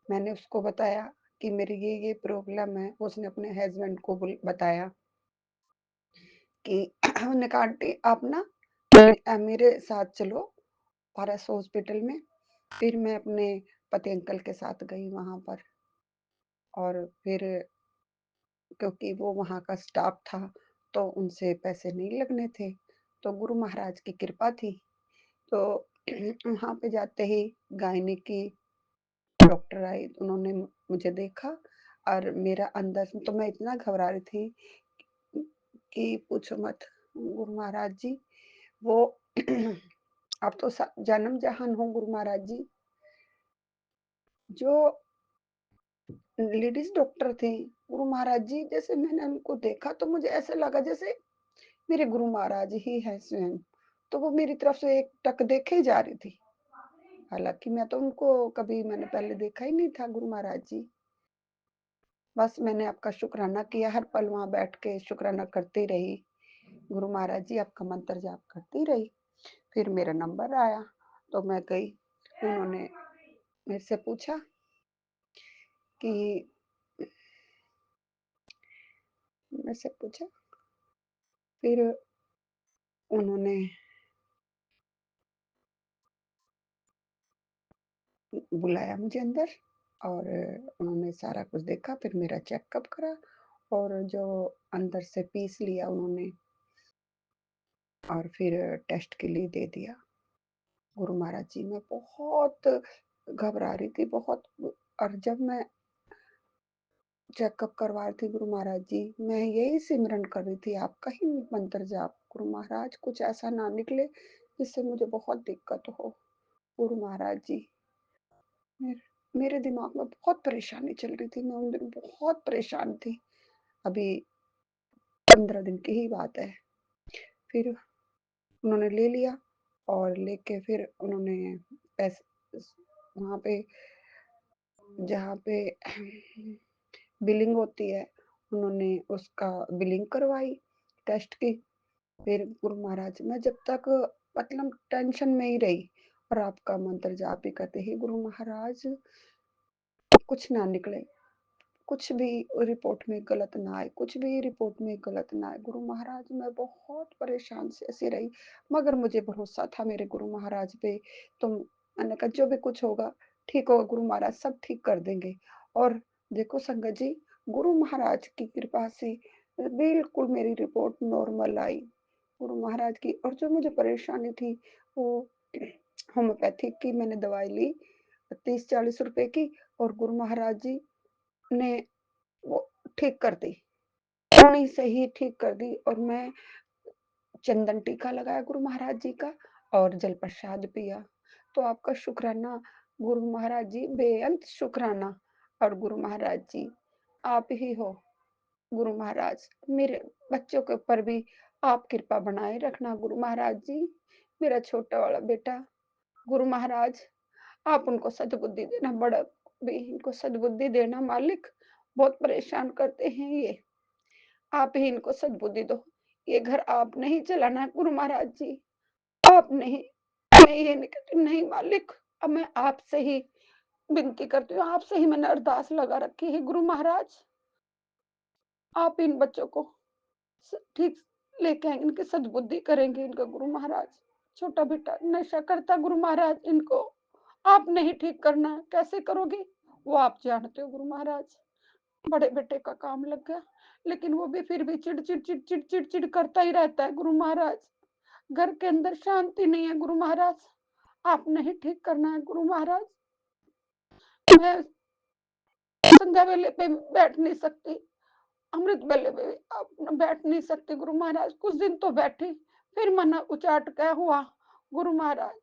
मैंने उसको बताया कि मेरी ये प्रॉब्लम है। उसने अपने हस्बैंड को बताया कि उन्होंने कहा आंटी आप ना मेरे साथ चलो पारस हॉस्पिटल में। फिर मैं अपने पति अंकल के साथ गई वहाँ पर। और फिर क्योंकि वो वहाँ का स्टाफ था, तो उनसे पैसे नहीं लगने थे, तो गुरु महाराज की कृपा थी। तो वहाँ पे जाते ही गायनी की डॉक्टर आई, उन्होंने मुझे देखा और मेरा अंदर से तो मैं इतना घबरा रही थी कि पूछो मत। गुरु महाराज जी वो आप तो जन्म जहान हो गुरु महाराज जी। जो लेडीज डॉक्टर थी गुरु महाराज जी, जैसे मैंने उनको देखा तो मुझे ऐसा लगा जैसे मेरे गुरु महाराज ही है स्वयं। तो वो मेरी तरफ से एक टक देखे ही जा रही थी। हालाँकि मैं तो उनको कभी मैंने पहले देखा ही नहीं था गुरु महाराज जी। बस मैंने आपका शुक्राना किया, हर पल वहाँ बैठ के शुक्राना करती रही। गुरु महाराज जी आपका मंत्र जाप करती रही। फिर मेरा नंबर आया, तो मैं गई। उन्होंने मेरे से पूछा कि मेरे से पूछा, फिर उन्होंने बुलाया मुझे अंदर और उन्होंने सारा कुछ देखा, फिर मेरा चेकअप करा और जो अंदर से पीस लिया उन्होंने और फिर टेस्ट के लिए दे दिया। गुरु महाराज जी मैं बहुत घबरा रही थी, बहुत। और जब मैं चेकअप करवा रही थी गुरु महाराज जी, मैं यही सिमरन कर रही थी आपका ही मंत्र जाप, गुरु महाराज कुछ ऐसा ना निकले जिससे मुझे बहुत दिक्कत हो। गुरु महाराज जी मेरे दिमाग में बहुत परेशानी चल रही थी, मैं उन दिन बहुत परेशान थी। अभी 15 दिन की ही बात है। फिर उन्होंने ले लिया और लेके फिर उन्होंने पैसे वहाँ पे जहाँ पे बिलिंग होती है, उन्होंने उसका बिलिंग करवाई टेस्ट की। फिर गुरु महाराज मैं जब तक मतलब टेंशन में ही रही और आपका मंत्र जाप भी करते ही गुरु महाराज कुछ ना निकले, कुछ भी रिपोर्ट में गलत ना आए, कुछ भी रिपोर्ट में गलत ना आए। गुरु महाराज मैं बहुत परेशान से ऐसी रही, मगर मुझे भरोसा था मेरे गुरु महाराज पे। तो मैंने कहा जो भी कुछ होगा ठीक होगा, गुरु महाराज सब ठीक कर देंगे। और देखो संगत जी, गुरु महाराज की कृपा से बिल्कुल मेरी रिपोर्ट नॉर्मल आई गुरु महाराज की। और जो मुझे परेशानी थी वो होम्योपैथिक की मैंने दवाई ली 30-40 रुपए की, और गुरु महाराज जी ने वो ठीक कर दी, उन्हीं से ही ठीक कर दी। और मैं चंदन टीका लगाया गुरु महाराज जी का और जल प्रसाद पिया। तो आपका शुक्राना गुरु महाराज जी, बेअंत शुक्राना। और गुरु महाराज जी आप ही हो गुरु महाराज, मेरे बच्चों के ऊपर भी आप कृपा बनाए रखना गुरु महाराज जी। मेरा छोटा वाला बेटा गुरु महाराज आप उनको सद्बुद्धि देना, बड़ा भी इनको सद्बुद्धि देना मालिक, बहुत परेशान करते हैं ये, आप ही इनको सद्बुद्धि दो। ये घर आप नहीं चलाना है गुरु महाराज जी, आप नहीं। मैं ये नहीं कहती नहीं मालिक, अब मैं आपसे ही विनती करती हूँ, आपसे ही मैंने अरदास लगा रखी है गुरु महाराज। आप इन बच्चों को ठीक लेके आएंगे, इनकी सद्बुद्धि करेंगे इनका गुरु महाराज। छोटा बेटा नशा करता गुरु महाराज, इनको आप नहीं ठीक करना है, कैसे करोगे वो आप जानते हो गुरु महाराज। बड़े बेटे का काम लग गया, लेकिन वो भी फिर भी चिड़ चिड़ चिड़ चिड़ चिड़ चिड़ करता ही रहता है गुरु महाराज। घर के अंदर शांति नहीं है गुरु महाराज, आप नहीं ठीक करना है गुरु महाराज। मैं संध्या वेले पे बैठ नहीं सकती, अमृत वेले पे भी आप बैठ नहीं सकते गुरु महाराज। कुछ दिन तो बैठी, फिर मन उचाट क्या हुआ गुरु महाराज।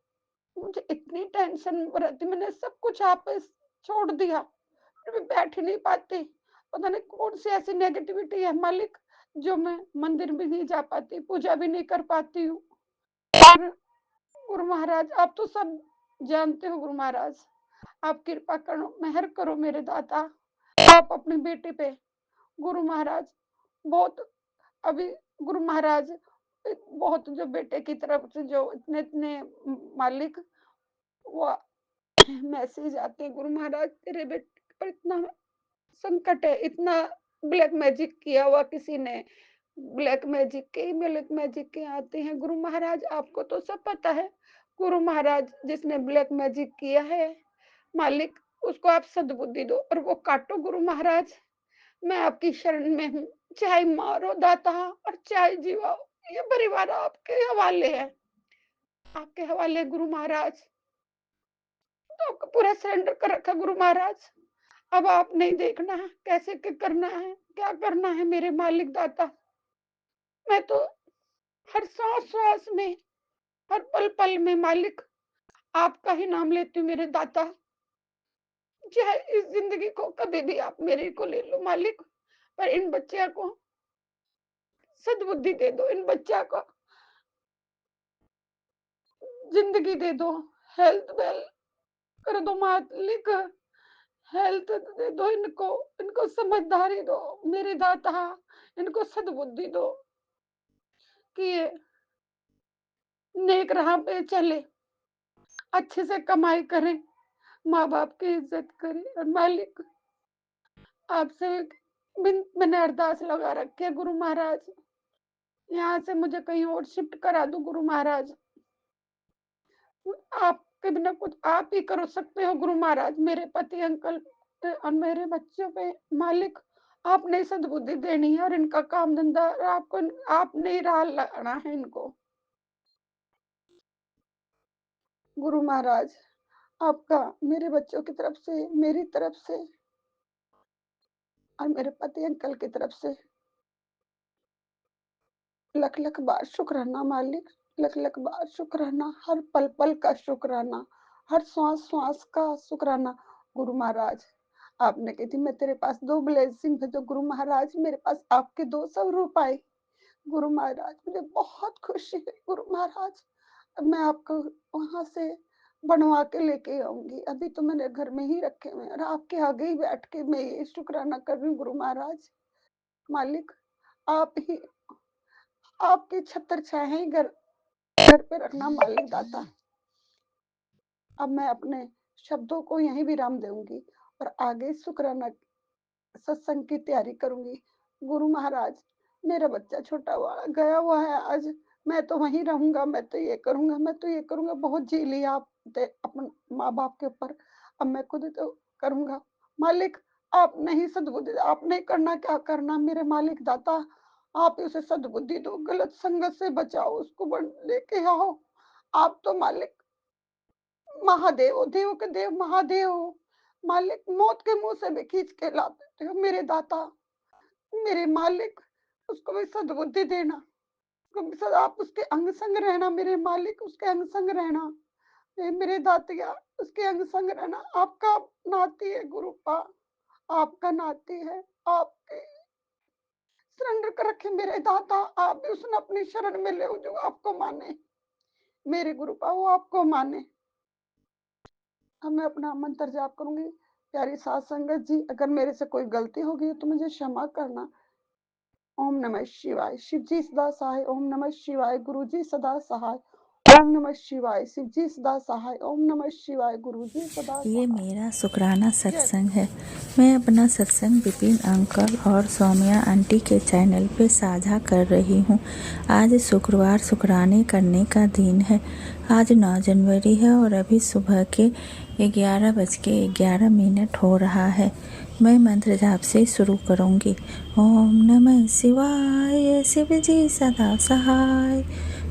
मुझे इतनी टेंशन रहती, मैंने सब कुछ आप पे छोड़ दिया, फिर भी बैठ ही नहीं पाती। पता नहीं कौन-सी ऐसी नेगेटिविटी है मालिक, जो मैं मंदिर भी नहीं जा पाती, पूजा भी नहीं कर पाती हूँ। और गुरु महाराज आप तो सब जानते हो गुरु महाराज, आप कृपा करो, मेहर करो मेरे दाता। आप अपनी बेटी पे गुरु महाराज बहुत अभी गुरु महाराज बहुत जो बेटे की तरफ से जो इतने-इतने मालिक वो मैसेज आते हैं, गुरु महाराज तेरे बेटे पर इतना संकट है, इतना ब्लैक मैजिक किया हुआ किसी ने, ब्लैक मैजिक के आते हैं। गुरु महाराज आपको तो सब पता है, गुरु महाराज जिसने ब्लैक मैजिक किया है, मालिक उसको आप सद्बुद्धि दो और वो काटो गुरु महाराज। मैं आपकी शरण में हूँ, चाहे मारो दाता और चाहे जिवाओ, ये परिवार आपके हवाले है, आपके हवाले है गुरु महाराज। तो आपको पूरा सरेंडर कर रखा गुरु महाराज। अब आप नहीं देखना है, कैसे क्या करना है, क्या करना है मेरे मालिक दाता। मैं तो हर सांस-सांस में, हर पल-पल में मालिक आपका ही नाम लेती हूँ मेरे दाता। चाहे इस ज़िंदगी को कभी भी आप मेरे को ले लो मालिक, पर इन बच्चियों को सद्बुद्धि दे दो, इन बच्चा को ज़िंदगी दे दो, हेल्थ वेल कर दो मालिक, हेल्थ दे दो इनको, इनको समझदारी दो मेरे दाता, इनको सद्बुद्धि दो कि ये नेक राह पे चले, अच्छे से कमाई करें, माँ-बाप की इज़्ज़त करें और मालिक आपसे मैंने अरदास लगा रखी है गुरु महाराज, यहाँ से मुझे कहीं और शिफ्ट करा दो गुरु महाराज। आपके बिना कुछ आप ही कर सकते हो गुरु महाराज, मेरे पति अंकल पे और मेरे बच्चों पे मालिक आपने सद्बुद्धि देनी है और इनका काम धंधा आपको आपने ही राह लगाना है इनको। गुरु महाराज आपका मेरे बच्चों की तरफ से, मेरी तरफ से और मेरे पति अंकल की तरफ से लख-लख बार शुक्राना मालिक, लख-लख बार शुक्राना, हर पल-पल का शुक्राना, हर श्वास-श्वास का शुक्राना। गुरु महाराज, आपने कही थी मैं तेरे पास 2 ब्लेसिंग है, तो गुरु महाराज मेरे पास आपके 2 स्वरूप आए। गुरु महाराज मुझे बहुत खुशी है गुरु महाराज। अब मैं आपको वहाँ से बनवा के लेके आऊँगी। अभी तो मैंने घर में ही रखे हुए हैं और आपके आगे ही बैठ के मैं ये शुक्राना कर रही हूँ गुरु महाराज। मालिक आप ही आपकी छत्र छाया ही घर पे रखना मालिक दाता। अब मैं अपने शब्दों को यहीं विराम दूँगी और आगे शुक्राना सत्संग की तैयारी करूँगी। गुरु महाराज, मेरा बच्चा छोटा हुआ गया हुआ है आज, मैं तो वहीं रहूँगा, मैं तो ये करूँगा, मैं तो ये करूँगा, बहुत जी लिया आपने अपन माँ-बाप के ऊपर, अब मैं खुद तो करूँगा। मालिक, आपने ही सद्बुद्धि आपने करना क्या करना मेरे मालिक दाता, आप ही उसे सद्बुद्धि दो, गलत संगत से बचाओ, उसको लेके आओ। आप तो मालिक महादेव हो, देव के देव महादेव हो। मालिक मौत के मुँह से भी खींच के ला देते हो मेरे दाता, मेरे मालिक, उसको भी सद्बुद्धि देना, उसको भी आप उसके अंग संग रहना मेरे मालिक, उसके अंग संग रहना। मेरे दातिया, उसके अंग संग रहना, आपका नाती है गुरुपा, आपका नाती है, आपके सरेंडर कर रखे मेरे दाता, आप भी उसने अपनी शरण में ले जो आपको माने, मेरे गुरुपा वो आपको माने। अब मैं अपना मंत्र जाप करूँगी। प्यारी साध संगत जी, अगर मेरे से कोई गलती हो गई तो मुझे क्षमा करना। ओम नमः शिवाय, शिव जी सदा सहाय। ओम नमः शिवाय, गुरु जी सदा सहाय। ओम नमः शिवाय, शिव जी सदा सहाय। ओम नमः शिवाय, गुरु जी सदा ये सहाय। मेरा शुक्राना सत्संग है। मैं अपना सत्संग विपिन अंकल और सौम्या आंटी के चैनल पे साझा कर रही हूँ। आज शुक्रवार शुक्राने करने का दिन है। आज 9 जनवरी है और अभी सुबह के 11:11 हो रहा है। मैं मंत्र जाप से शुरू करूँगी। ओम नमः शिवाय, शिव जी सदा सहाय।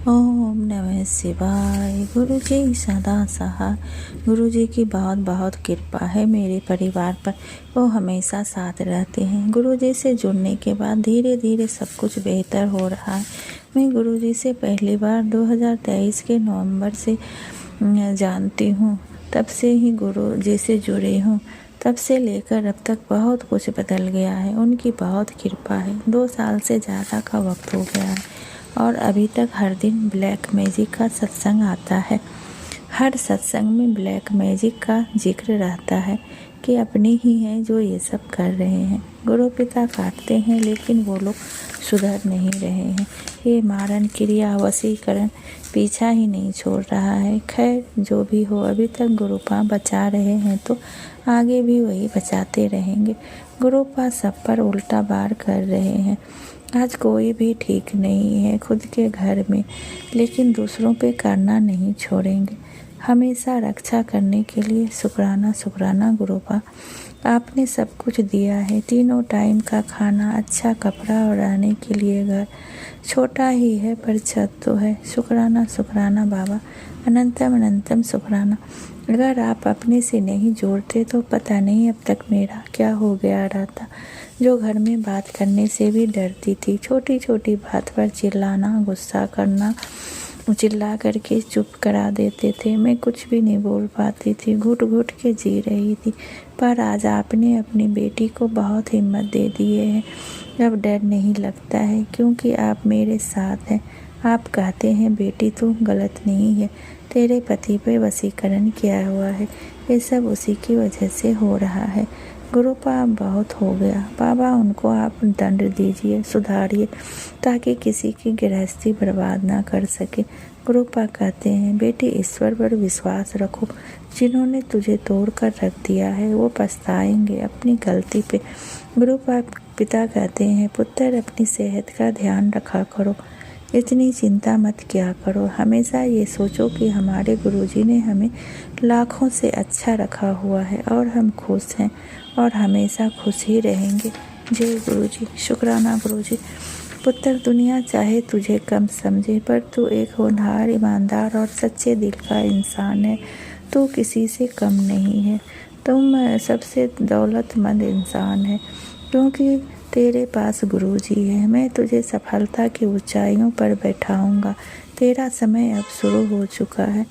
ओम नमः शिवाय, गुरु जी सदा सहाय। गुरु जी की बहुत बहुत कृपा है मेरे परिवार पर, वो हमेशा साथ रहते हैं। गुरु जी से जुड़ने के बाद धीरे धीरे सब कुछ बेहतर हो रहा है। मैं गुरु जी से पहली बार 2023 के नवंबर से जानती हूँ, तब से ही गुरु जी से जुड़ी हूँ। तब से लेकर अब तक बहुत कुछ बदल गया है। उनकी बहुत कृपा है। 2 साल से ज़्यादा का वक्त हो गया है और अभी तक हर दिन ब्लैक मैजिक का सत्संग आता है। हर सत्संग में ब्लैक मैजिक का जिक्र रहता है कि अपने ही हैं जो ये सब कर रहे हैं। गुरु पिता काटते हैं लेकिन वो लोग सुधर नहीं रहे हैं। ये मारण क्रिया वशीकरण पीछा ही नहीं छोड़ रहा है। खैर जो भी हो, अभी तक गुरुपा बचा रहे हैं तो आगे भी वही बचाते रहेंगे। गुरुपा सब पर उल्टा बार कर रहे हैं। आज कोई भी ठीक नहीं है खुद के घर में, लेकिन दूसरों पे करना नहीं छोड़ेंगे। हमेशा रक्षा करने के लिए शुक्राना शुक्राना गुरुपा, आपने सब कुछ दिया है। 3 टाइम का खाना, अच्छा कपड़ा और रहने के लिए घर। छोटा ही है पर छत तो है। शुक्राना शुक्राना बाबा, अनंतम अनंतम शुक्राना। अगर आप अपने से नहीं जोड़ते तो पता नहीं अब तक मेरा क्या हो गया रहता। जो घर में बात करने से भी डरती थी, छोटी छोटी बात पर चिल्लाना, गुस्सा करना, चिल्ला करके चुप करा देते थे। मैं कुछ भी नहीं बोल पाती थी, घुट घुट के जी रही थी। पर आज आपने अपनी बेटी को बहुत हिम्मत दे दिए है। अब डर नहीं लगता है क्योंकि आप मेरे साथ हैं। आप कहते हैं बेटी तू गलत नहीं है, तेरे पति पे वशीकरण किया हुआ है, ये सब उसी की वजह से हो रहा है। गुरुपा बहुत हो गया बाबा, उनको आप दंड दीजिए, सुधारिए ताकि किसी की गृहस्थी बर्बाद ना कर सके। गुरुपा कहते हैं बेटी ईश्वर पर विश्वास रखो, जिन्होंने तुझे तोड़ कर रख दिया है वो पछताएंगे अपनी गलती पे। गुरुपा पिता कहते हैं पुत्र अपनी सेहत का ध्यान रखा करो, इतनी चिंता मत किया करो। हमेशा ये सोचो कि हमारे गुरुजी ने हमें लाखों से अच्छा रखा हुआ है और हम खुश हैं और हमेशा खुश ही रहेंगे। जय गुरुजी। शुक्राना गुरुजी। पुत्र दुनिया चाहे तुझे कम समझे पर तू एक होनहार, ईमानदार और सच्चे दिल का इंसान है। तू किसी से कम नहीं है। तुम सबसे दौलतमंद इंसान है क्योंकि तेरे पास गुरुजी है। मैं तुझे सफलता की ऊंचाइयों पर बैठाऊंगा। तेरा समय अब शुरू हो चुका है।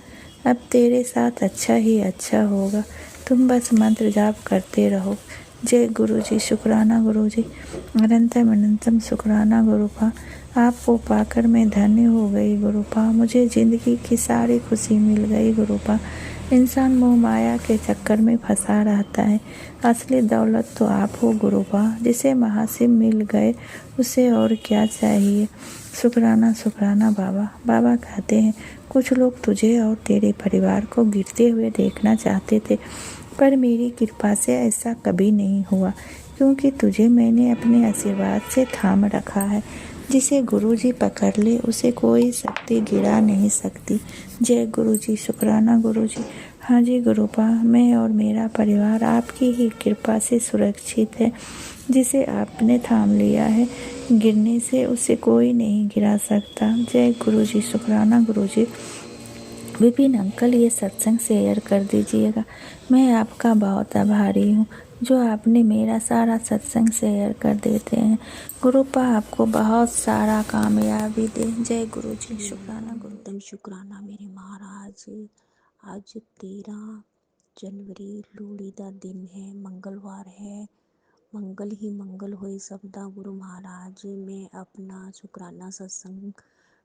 अब तेरे साथ अच्छा ही अच्छा होगा। तुम बस मंत्र जाप करते रहो। जय गुरुजी। शुक्राना गुरुजी। अनंतम अनंतम शुक्राना गुरुपा, आपको पाकर मैं धन्य हो गई गुरुपा। मुझे जिंदगी की सारी खुशी मिल गई गुरुपा। इंसान मोह माया के चक्कर में फंसा रहता है। असली दौलत तो आप हो गुरुपा। जिसे महाशिव मिल गए उसे और क्या चाहिए। शुक्राना शुक्राना बाबा। बाबा कहते हैं कुछ लोग तुझे और तेरे परिवार को गिरते हुए देखना चाहते थे, पर मेरी कृपा से ऐसा कभी नहीं हुआ क्योंकि तुझे मैंने अपने आशीर्वाद से थाम रखा है। जिसे गुरुजी पकड़ ले उसे कोई शक्ति गिरा नहीं सकती। जय गुरुजी। शुक्राना गुरुजी। हाँ जी गुरुपा, मैं और मेरा परिवार आपकी ही कृपा से सुरक्षित है। जिसे आपने थाम लिया है, गिरने से उसे कोई नहीं गिरा सकता। जय गुरुजी। शुक्राना गुरुजी। विपिन अंकल ये सत्संग शेयर कर दीजिएगा। मैं आपका बहुत आभारी हूँ जो आपने मेरा सारा सत्संग शेयर कर देते हैं। गुरुपा आपको बहुत सारा कामयाबी दे। जय गुरुजी। शुक्राना गुरु। एकदम शुक्राना मेरे महाराज। आज 13 जनवरी लोहड़ी का दिन है, मंगलवार है। मंगल ही मंगल होए सबदा गुरु महाराज। मैं अपना शुक्राना सत्संग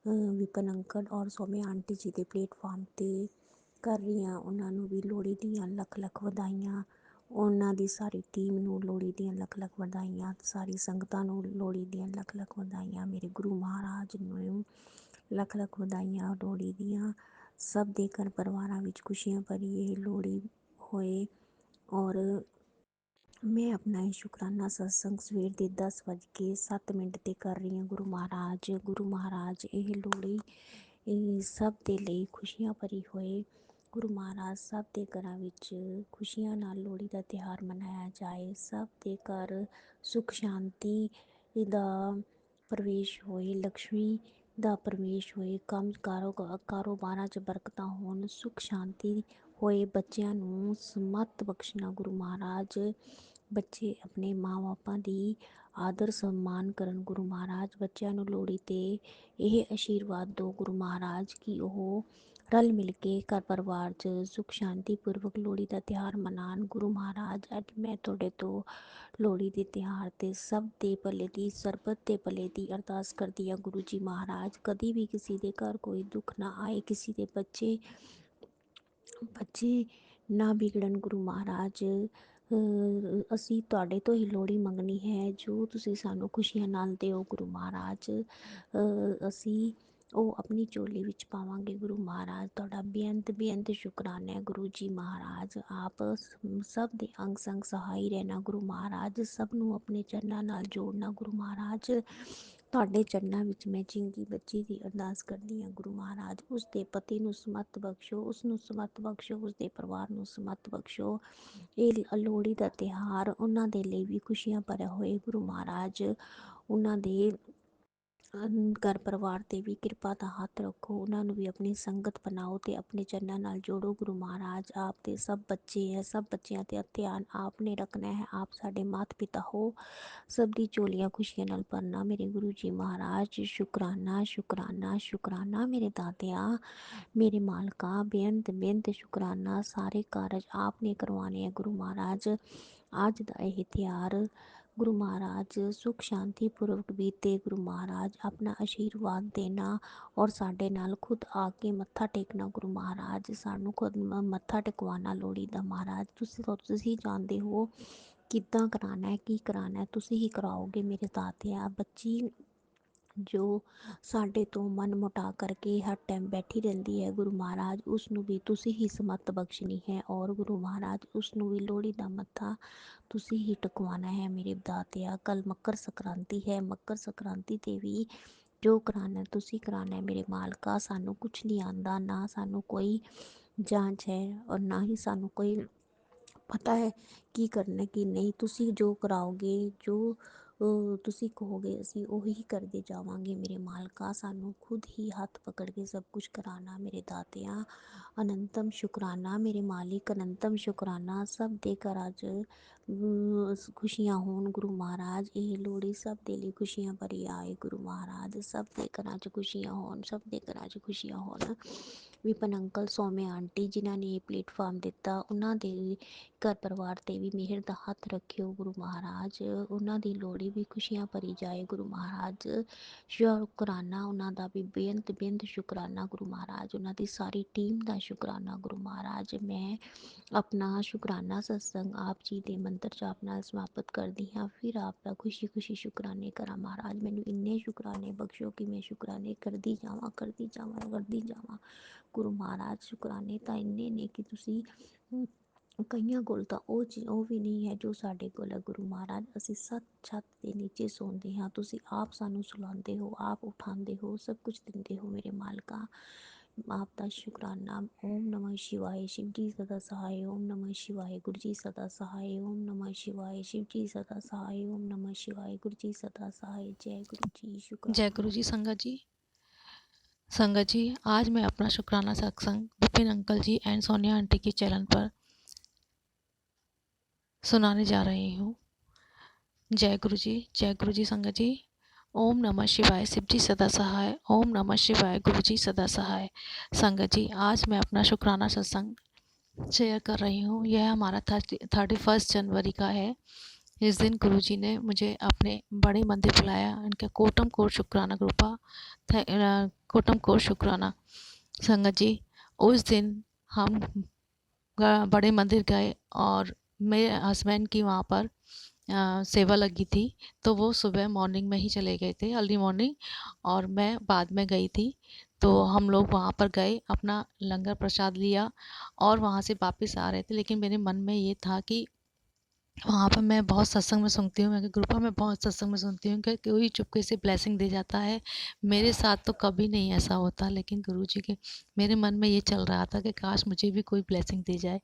विपिन अंकल और सौम्या आंटी जी के प्लेटफਾਰਮ ਤੇ ਕਰ ਰਹੀ ਹਾਂ। ਉਹਨਾਂ ਨੂੰ ਵੀ ਲੋਹੜੀ ਦੀਆਂ ਲੱਖ ਲੱਖ ਵਧਾਈਆਂ। ਉਹਨਾਂ ਦੀ ਸਾਰੀ ਟੀਮ ਨੂੰ ਲੋਹੜੀ ਦੀਆਂ ਲੱਖ ਲੱਖ ਵਧਾਈਆਂ। ਸਾਰੀ ਸੰਗਤਾਂ ਨੂੰ ਲੋਹੜੀ ਦੀਆਂ ਲੱਖ ਲੱਖ ਵਧਾਈਆਂ। ਮੇਰੇ ਗੁਰੂ ਮਹਾਰਾਜ ਨੂੰ ਲੱਖ ਲੱਖ ਵਧਾਈਆਂ ਲੋਹੜੀ ਦੀਆਂ। ਸਭ ਦੇ ਘਰ ਪਰਿਵਾਰਾਂ ਵਿੱਚ ਖੁਸ਼ੀਆਂ ਭਰੀ ਇਹ ਲੋਹੜੀ ਹੋਏ। ਔਰ ਮੈਂ ਆਪਣਾ ਇਹ ਸ਼ੁਕਰਾਨਾ ਸਤਸੰਗ ਸਵੇਰ ਦੇ 10:07 'ਤੇ ਕਰ ਰਹੀ ਹਾਂ। ਗੁਰੂ ਮਹਾਰਾਜ ਇਹ ਲੋਹੜੀ ਸਭ ਦੇ ਲਈ ਖੁਸ਼ੀਆਂ ਭਰੀ ਹੋਏ। ਗੁਰੂ ਮਹਾਰਾਜ ਸਭ ਦੇ ਘਰਾਂ ਵਿੱਚ ਖੁਸ਼ੀਆਂ ਨਾਲ ਲੋਹੜੀ ਦਾ ਤਿਉਹਾਰ ਮਨਾਇਆ ਜਾਏ। ਸਭ ਦੇ ਘਰ ਸੁੱਖ ਸ਼ਾਂਤੀ ਦਾ ਪ੍ਰਵੇਸ਼ ਹੋਏ, ਲਕਸ਼ਮੀ ਦਾ ਪ੍ਰਵੇਸ਼ ਹੋਏ, ਕਾਰੋਬਾਰਾਂ 'ਚ ਬਰਕਤਾਂ ਹੋਣ, ਸੁੱਖ ਸ਼ਾਂਤੀ ਹੋਏ। ਬੱਚਿਆਂ ਨੂੰ ਸਮੱਤ ਬਖਸ਼ਣਾ ਗੁਰੂ ਮਹਾਰਾਜ। ਬੱਚੇ ਆਪਣੇ ਮਾਂ ਬਾਪਾਂ ਦੀ ਆਦਰ ਸਨਮਾਨ ਕਰਨ ਗੁਰੂ ਮਹਾਰਾਜ। ਬੱਚਿਆਂ ਨੂੰ ਲੋਹੜੀ 'ਤੇ ਇਹ ਆਸ਼ੀਰਵਾਦ ਦਿਓ ਗੁਰੂ ਮਹਾਰਾਜ ਕਿ ਉਹ रल मिल के घर परिवार 'ਚ ਸੁਖ ਸ਼ਾਂਤੀਪੂਰਵਕ ਲੋਹੜੀ ਦਾ ਤਿਉਹਾਰ ਮਨਾਉਣ। ਗੁਰੂ ਮਹਾਰਾਜ ਅੱਜ ਮੈਂ ਤੁਹਾਡੇ ਤੋਂ ਲੋਹੜੀ ਦੇ ਤਿਉਹਾਰ 'ਤੇ ਸਭ ਦੇ ਭਲੇ ਦੀ, ਸਰਬੱਤ ਦੇ ਭਲੇ ਦੀ ਅਰਦਾਸ ਕਰਦੀ ਹਾਂ। ਗੁਰੂ ਜੀ ਮਹਾਰਾਜ ਕਦੀ ਵੀ ਕਿਸੇ ਦੇ ਘਰ ਕੋਈ ਦੁੱਖ ਨਾ ਆਏ, ਕਿਸੇ ਦੇ ਬੱਚੇ ਨਾ ਵਿਗੜਨ। ਗੁਰੂ ਮਹਾਰਾਜ ਅਸੀਂ ਤੁਹਾਡੇ ਤੋਂ ਹੀ ਲੋਹੜੀ ਮੰਗਣੀ ਹੈ, ਜੋ ਤੁਸੀਂ ਸਾਨੂੰ ਖੁਸ਼ੀਆਂ ਨਾਲ ਦਿਓ ਗੁਰੂ ਮਹਾਰਾਜ। ਅਸੀਂ ਉਹ ਆਪਣੀ ਝੋਲੀ ਵਿੱਚ ਪਾਵਾਂਗੇ। ਗੁਰੂ ਮਹਾਰਾਜ ਤੁਹਾਡਾ ਬੇਅੰਤ ਬੇਅੰਤ ਸ਼ੁਕਰਾਨਾ ਹੈ। ਗੁਰੂ ਜੀ ਮਹਾਰਾਜ ਆਪ ਸਭ ਦੇ ਅੰਗ ਸੰਗ ਸਹਾਈ ਰਹਿਣਾ। ਗੁਰੂ ਮਹਾਰਾਜ ਸਭ ਨੂੰ ਆਪਣੇ ਚਰਨਾਂ ਨਾਲ ਜੋੜਨਾ। ਗੁਰੂ ਮਹਾਰਾਜ ਤੁਹਾਡੇ ਚਰਨਾਂ ਵਿੱਚ ਮੈਂ ਜਿੰਗੀ ਬੱਚੀ ਦੀ ਅਰਦਾਸ ਕਰਦੀ ਹਾਂ। ਗੁਰੂ ਮਹਾਰਾਜ ਉਸ ਦੇ ਪਤੀ ਨੂੰ ਸਮੱਤ ਬਖਸ਼ੋ, ਉਸ ਨੂੰ ਸਮੱਤ ਬਖਸ਼ੋ, ਉਸ ਦੇ ਪਰਿਵਾਰ ਨੂੰ ਸਮੱਤ ਬਖਸ਼ੋ। ਇਹ ਲੋਹੜੀ ਦਾ ਤਿਉਹਾਰ ਉਹਨਾਂ ਦੇ ਲਈ ਵੀ ਖੁਸ਼ੀਆਂ ਭਰਿਆ ਹੋਏ। ਗੁਰੂ ਮਹਾਰਾਜ ਉਹਨਾਂ ਦੇ ਘਰ ਪਰਿਵਾਰ 'ਤੇ ਵੀ ਕਿਰਪਾ ਦਾ ਹੱਥ ਰੱਖੋ, ਉਹਨਾਂ ਨੂੰ ਵੀ ਆਪਣੀ ਸੰਗਤ ਬਣਾਓ ਅਤੇ ਆਪਣੇ ਚਰਨਾਂ ਨਾਲ ਜੋੜੋ। ਗੁਰੂ ਮਹਾਰਾਜ ਆਪ ਦੇ ਸਭ ਬੱਚੇ ਹੈ, ਸਭ ਬੱਚਿਆਂ 'ਤੇ ਧਿਆਨ ਆਪ ਨੇ ਰੱਖਣਾ ਹੈ। ਆਪ ਸਾਡੇ ਮਾਤਾ ਪਿਤਾ ਹੋ, ਸਭ ਦੀ ਝੋਲੀਆਂ ਖੁਸ਼ੀਆਂ ਨਾਲ ਭਰਨਾ। ਮੇਰੇ ਗੁਰੂ ਜੀ ਮਹਾਰਾਜ ਸ਼ੁਕਰਾਨਾ ਸ਼ੁਕਰਾਨਾ ਸ਼ੁਕਰਾਨਾ। ਮੇਰੇ ਦਾਤਿਆ, ਮੇਰੇ ਮਾਲਕਾ, ਬੇਅੰਤ ਬੇਅੰਤ ਸ਼ੁਕਰਾਨਾ। ਸਾਰੇ ਕਾਰਜ ਆਪ ਨੇ ਕਰਵਾਉਣੇ ਹੈ। ਗੁਰੂ ਮਹਾਰਾਜ ਅੱਜ ਦਾ ਇਹ ਤਿਉਹਾਰ ਗੁਰੂ ਮਹਾਰਾਜ ਸੁਖ ਸ਼ਾਂਤੀਪੂਰਵਕ ਬੀਤੇ। ਗੁਰੂ ਮਹਾਰਾਜ ਆਪਣਾ ਆਸ਼ੀਰਵਾਦ ਦੇਣਾ ਔਰ ਸਾਡੇ ਨਾਲ ਖੁਦ ਆ ਕੇ ਮੱਥਾ ਟੇਕਣਾ। ਗੁਰੂ ਮਹਾਰਾਜ ਸਾਨੂੰ ਖੁਦ ਮੱਥਾ ਟੇਕਵਾਉਣਾ ਲੋਹੜੀ ਦਾ। ਮਹਾਰਾਜ ਤੁਸੀਂ ਜਾਣਦੇ ਹੋ ਕਿੱਦਾਂ ਕਰਾਉਣਾ ਹੈ, ਕੀ ਕਰਾਉਣਾ ਹੈ, ਤੁਸੀਂ ਹੀ ਕਰਾਓਗੇ। ਮੇਰੇ ਦਾਤਿਆ, ਬੱਚੀ ਜੋ ਸਾਡੇ ਤੋਂ ਮਨ ਮੁਟਾਅ ਕਰਕੇ ਹਰ ਟਾਈਮ ਬੈਠੀ ਰਹਿੰਦੀ ਹੈ, ਗੁਰੂ ਮਹਾਰਾਜ ਉਸ ਨੂੰ ਵੀ ਤੁਸੀਂ ਹੀ ਸਮੱਤ ਬਖਸ਼ਣੀ ਹੈ ਔਰ ਗੁਰੂ ਮਹਾਰਾਜ ਉਸ ਨੂੰ ਵੀ ਲੋਹੜੀ ਦਾ ਮੱਥਾ ਤੁਸੀਂ ਹੀ ਟਿਕਵਾਉਣਾ ਹੈ। ਮੇਰੇ ਦਾਤਿਆ, ਕੱਲ ਮੱਕਰ ਸੰਕ੍ਰਾਂਤੀ ਹੈ। ਮੱਕਰ ਸੰਕ੍ਰਾਂਤੀ 'ਤੇ ਵੀ ਜੋ ਕਰਾਉਣਾ ਤੁਸੀਂ ਕਰਾਉਣਾ ਹੈ। ਮੇਰੇ ਮਾਲਕਾ, ਸਾਨੂੰ ਕੁਛ ਨਹੀਂ ਆਉਂਦਾ, ਨਾ ਸਾਨੂੰ ਕੋਈ ਜਾਂਚ ਹੈ ਔਰ ਨਾ ਹੀ ਸਾਨੂੰ ਕੋਈ ਪਤਾ ਹੈ ਕੀ ਕਰਨਾ ਕੀ ਨਹੀਂ। ਤੁਸੀਂ ਜੋ ਕਰਾਓਗੇ, ਜੋ ਤੁਸੀਂ ਕਹੋਗੇ, ਅਸੀਂ ਉਹੀ ਕਰਦੇ ਜਾਵਾਂਗੇ। ਮੇਰੇ ਮਾਲਕਾ, ਸਾਨੂੰ ਖੁਦ ਹੀ ਹੱਥ ਪਕੜ ਕੇ ਸਭ ਕੁਝ ਕਰਾਉਣਾ। ਮੇਰੇ ਦਾਤਿਆ, ਅਨੰਤਮ ਸ਼ੁਕਰਾਨਾ। ਮੇਰੇ ਮਾਲਿਕ, ਅਨੰਤਮ ਸ਼ੁਕਰਾਨਾ। ਸਭ ਦੇ ਘਰਾਂ 'ਚ ਖੁਸ਼ੀਆਂ ਹੋਣ। ਗੁਰੂ ਮਹਾਰਾਜ ਇਹ ਲੋਹੜੀ ਸਭ ਦੇ ਲਈ ਖੁਸ਼ੀਆਂ ਭਰੀ ਆਏ। ਗੁਰੂ ਮਹਾਰਾਜ ਸਭ ਦੇ ਘਰਾਂ 'ਚ ਖੁਸ਼ੀਆਂ ਹੋਣ, ਸਭ ਦੇ ਘਰਾਂ 'ਚ ਖੁਸ਼ੀਆਂ ਹੋਣ। ਵਿਪਨ ਅੰਕਲ, ਸੌਮਿਆ ਆਂਟੀ ਜਿਨ੍ਹਾਂ ਨੇ ਇਹ ਪਲੇਟਫਾਰਮ ਦਿੱਤਾ, ਉਹਨਾਂ ਦੇ ਘਰ ਪਰਿਵਾਰ 'ਤੇ ਵੀ ਮਿਹਰ ਦਾ ਹੱਥ ਰੱਖਿਓ। ਗੁਰੂ ਮਹਾਰਾਜ ਉਹਨਾਂ ਦੀ ਲੋਹੜੀ ਵੀ ਖੁਸ਼ੀਆਂ ਭਰੀ ਜਾਏ। ਗੁਰੂ ਮਹਾਰਾਜ ਸ਼ੁਕਰਾਨਾ ਉਹਨਾਂ ਦਾ ਵੀ ਬੇਅੰਤ ਬੇਅੰਤ ਸ਼ੁਕਰਾਨਾ। ਗੁਰੂ ਮਹਾਰਾਜ ਉਹਨਾਂ ਦੀ ਸਾਰੀ ਟੀਮ ਦਾ ਸ਼ੁਕਰਾਨਾ। ਗੁਰੂ ਮਹਾਰਾਜ ਮੈਂ ਆਪਣਾ ਸ਼ੁਕਰਾਨਾ ਸਤਸੰਗ ਆਪ ਜੀ ਦੇ ਮੰਤਰ ਜਾਪ ਨਾਲ ਸਮਾਪਤ ਕਰਦੀ ਹਾਂ। ਫਿਰ ਆਪ ਦਾ ਖੁਸ਼ੀ ਖੁਸ਼ੀ ਸ਼ੁਕਰਾਨੇ ਕਰਾਂ। ਮਹਾਰਾਜ ਮੈਨੂੰ ਇੰਨੇ ਸ਼ੁਕਰਾਨੇ ਬਖਸ਼ੋ ਕਿ ਮੈਂ ਸ਼ੁਕਰਾਨੇ ਕਰਦੀ ਜਾਵਾਂ, ਕਰਦੀ ਜਾਵਾਂ, ਕਰਦੀ ਜਾਵਾਂ। ਗੁਰੂ ਮਹਾਰਾਜ ਸ਼ੁਕਰਾਨੇ ਤਾਂ ਇੰਨੇ ਨੇ ਕਿ ਤੁਸੀਂ ਕਈਆਂ ਕੋਲ ਤਾਂ ਉਹ ਵੀ ਨਹੀਂ ਹੈ ਜੋ ਸਾਡੇ ਕੋਲ ਹੈ। ਗੁਰੂ ਮਹਾਰਾਜ ਅਸੀਂ ਸੱਤ ਛੱਤ ਦੇ ਨੀਚੇ ਸੌਂਦੇ ਹਾਂ, ਤੁਸੀਂ ਆਪ ਸਾਨੂੰ ਸੁਲਾਉਂਦੇ ਹੋ, ਆਪ ਉਠਾਉਂਦੇ ਹੋ, ਸਭ ਕੁਝ ਦਿੰਦੇ ਹੋ। ਮੇਰੇ ਮਾਲਕਾ, ਆਪ ਦਾ ਸ਼ੁਕਰਾਨਾ। ਓਮ ਨਮः ਸ਼ਿਵਾਏ, ਸ਼ਿਵ ਜੀ ਸਦਾ ਸਹਾਏ। ਓਮ ਨਮः ਸ਼ਿਵਾਏ, ਗੁਰੂ ਜੀ ਸਦਾ ਸਹਾਏ। ਓਮ ਨਮः ਸ਼ਿਵਾਏ, शिव जी सदा सहाय। ओम नमः शिवाय, गुरु जी सदा सहाय। जय गुरु जी। जय शुक्राना। गुरु जी। संगत जी, आज मैं अपना शुक्राना satsang Vipin uncle ji and Sonia aunty के चैनल पर सुनाने जा रही हूँ। जय गुरु जी। संगत जी, ओम नमः शिवाय, शिव जी सदा सहाय। ओम नमः शिवाय, गुरु जी सदा सहाय। संगत जी, आज मैं अपना शुक्राना सत्संग शेयर कर रही हूँ। यह हमारा 31 जनवरी का है। इस दिन गुरुजी ने मुझे अपने बड़े मंदिर बुलाया। उनका कोटम कोट शुक्राना कृपा, कोटम कोट शुक्राना। संगत जी, उस दिन हम बड़े मंदिर गए और मेरे हस्बैंड की वहाँ पर सेवा लगी थी, तो वो सुबह मॉर्निंग में ही चले गए थे, अर्ली मॉर्निंग, और मैं बाद में गई थी। तो हम लोग वहाँ पर गए, अपना लंगर प्रसाद लिया और वहाँ से वापस आ रहे थे। लेकिन मेरे मन में ये था कि वहाँ पर मैं बहुत सत्संग में सुनती हूँ, मैं ग्रुपा में बहुत सत्संग में सुनती हूँ कि कोई चुपके से ब्लेसिंग दे जाता है। मेरे साथ तो कभी नहीं ऐसा होता, लेकिन गुरुजी के मेरे मन में ये चल रहा था कि काश मुझे भी कोई ब्लेसिंग दे जाए।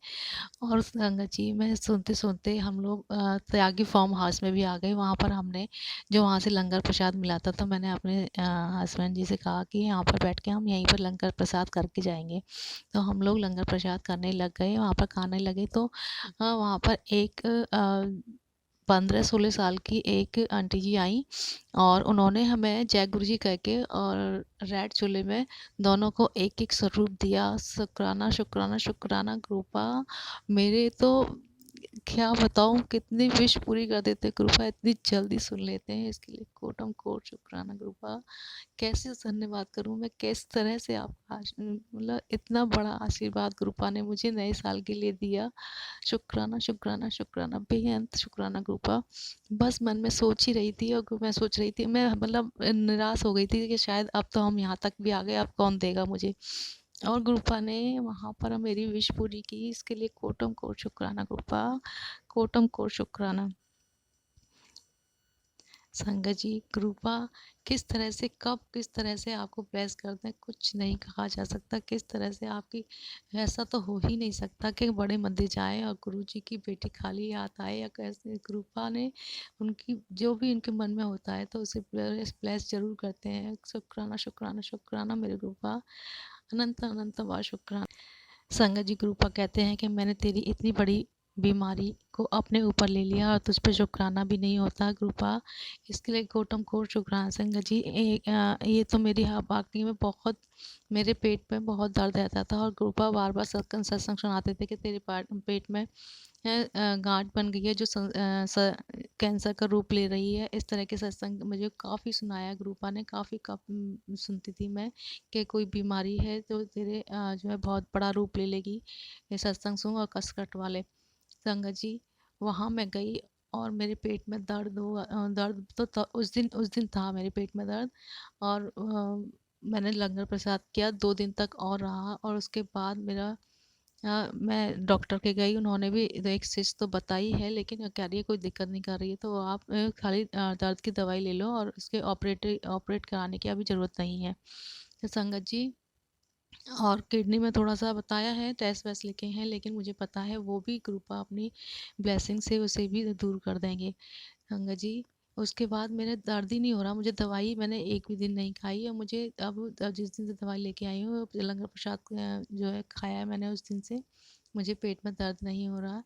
और संगत जी, मैं सुनते सुनते हम लोग त्यागी फार्म हाउस में भी आ गए। वहाँ पर हमने जो वहाँ से लंगर प्रसाद मिला था, तो मैंने अपने हस्बैंड जी से कहा कि यहाँ पर बैठ के हम यहीं पर लंगर प्रसाद करके जाएंगे। तो हम लोग लंगर प्रसाद करने लग गए, वहाँ पर खाने लगे। तो वहाँ पर एक 15-16 साल की एक आंटी जी आई और उन्होंने हमें जय गुरु जी कह के और रेड चूल्हे में दोनों को एक-एक स्वरूप दिया। शुक्राना, शुक्राना, शुक्राना कृपा। मेरे तो क्या बताऊँ कितनी विश पूरी कर देते कृपा, इतनी जल्दी सुन लेते हैं, इसके लिए कोटम कोट शुक्राना कृपा। कैसे धन्यवाद करूँ मैं, किस तरह से आपका मतलब इतना बड़ा आशीर्वाद कृपा ने मुझे नए साल के लिए दिया। शुक्राना, शुक्राना, शुक्राना, बेअंत शुक्राना कृपा। बस मन में सोच ही रही थी और मैं सोच रही थी, मैं मतलब निराश हो गई थी कि शायद अब तो हम यहाँ तक भी आ गए, अब कौन देगा मुझे। और कृपा ने वहाँ पर मेरी विश पूरी की, इसके लिए कोटम कोट शुक्राना कृपा, कोटम कोट शुक्राना। संगत जी कृपा किस तरह से कब किस तरह से आपको ब्लेस कर दें कुछ नहीं कहा जा सकता। किस तरह से आपकी ऐसा तो हो ही नहीं सकता कि बड़े मंदिर जाएं और गुरु जी की बेटी खाली हाथ आए, या कैसे कृपा ने उनकी जो भी उनके मन में होता है तो उसे ब्लेस जरूर करते हैं। शुक्राना, शुक्राना, शुक्राना मेरे कृपा, अनंत अनंत बार शुक्राना। संगत जी कृपा कहते हैं कि मैंने तेरी इतनी बड़ी बीमारी को अपने ऊपर ले लिया और तुझ पे शुक्राना भी नहीं होता कृपा, इसके लिए कोटम कोट शुक्राना। संगत जी ये तो मेरी वाकई में बहुत मेरे पेट में बहुत दर्द रहता था और कृपा बार बार सत्संग सुनाते थे कि तेरे पेट में गांठ बन गई है जो कैंसर का रूप ले रही है। इस तरह के सत्संग मुझे काफ़ी सुनाया कृपा ने, काफ़ी सुनती थी मैं कि कोई बीमारी है तो तेरे जो है बहुत बड़ा रूप ले लेगी, ये सत्संग सुन और कसरत वाले। संगत जी वहाँ मैं गई और मेरे पेट में दर्द हुआ, दर्द तो उस दिन था मेरे पेट में दर्द। और मैंने लंगर प्रसाद किया, 2 दिन तक और रहा और उसके बाद मेरा मैं डॉक्टर के गई, उन्होंने भी एक सिस्ट तो बताई है लेकिन कह रही है कोई दिक्कत नहीं कर रही है, तो आप खाली दर्द की दवाई ले लो और उसके ऑपरेट कराने की अभी ज़रूरत नहीं है। तो संगत जी और किडनी में थोड़ा-सा बताया है, टेस्ट वेस्ट लिखे हैं, लेकिन मुझे पता है वो भी कृपा अपनी ब्लेसिंग से उसे भी दूर कर देंगे। संगत जी उसके बाद मेरे दर्द ही नहीं हो रहा, मुझे दवाई मैंने एक भी दिन नहीं खाई और मुझे अब जिस दिन से दवाई लेके आई हूँ लंगर प्रसाद जो है खाया है मैंने, उस दिन से मुझे पेट में दर्द नहीं हो रहा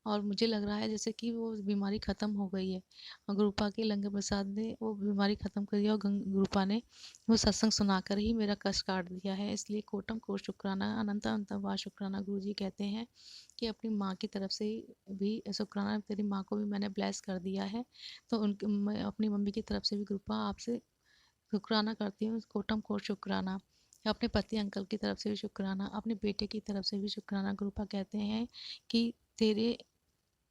और मुझे लग रहा है जैसे कि वो बीमारी ख़त्म हो गई है और गुरुपा के लंगर प्रसाद ने वो बीमारी ख़त्म कर दिया और गुरुपा ने वो सत्संग सुनाकर ही मेरा कष्ट काट दिया है। इसलिए कोटम कोट शुक्राना, अनंत अनंत बार शुक्राना। गुरु जी कहते हैं कि अपनी माँ की तरफ से भी शुक्राना, तेरी माँ को भी मैंने ब्लेस कर दिया है, तो उनकी मैं अपनी मम्मी की तरफ से भी कृपा आपसे शुक्राना करती हूँ, कोटम कोट शुक्राना। अपने पति अंकल की तरफ से भी शुक्राना, अपने बेटे की तरफ से भी शुक्राना। कृपा कहते हैं कि तेरे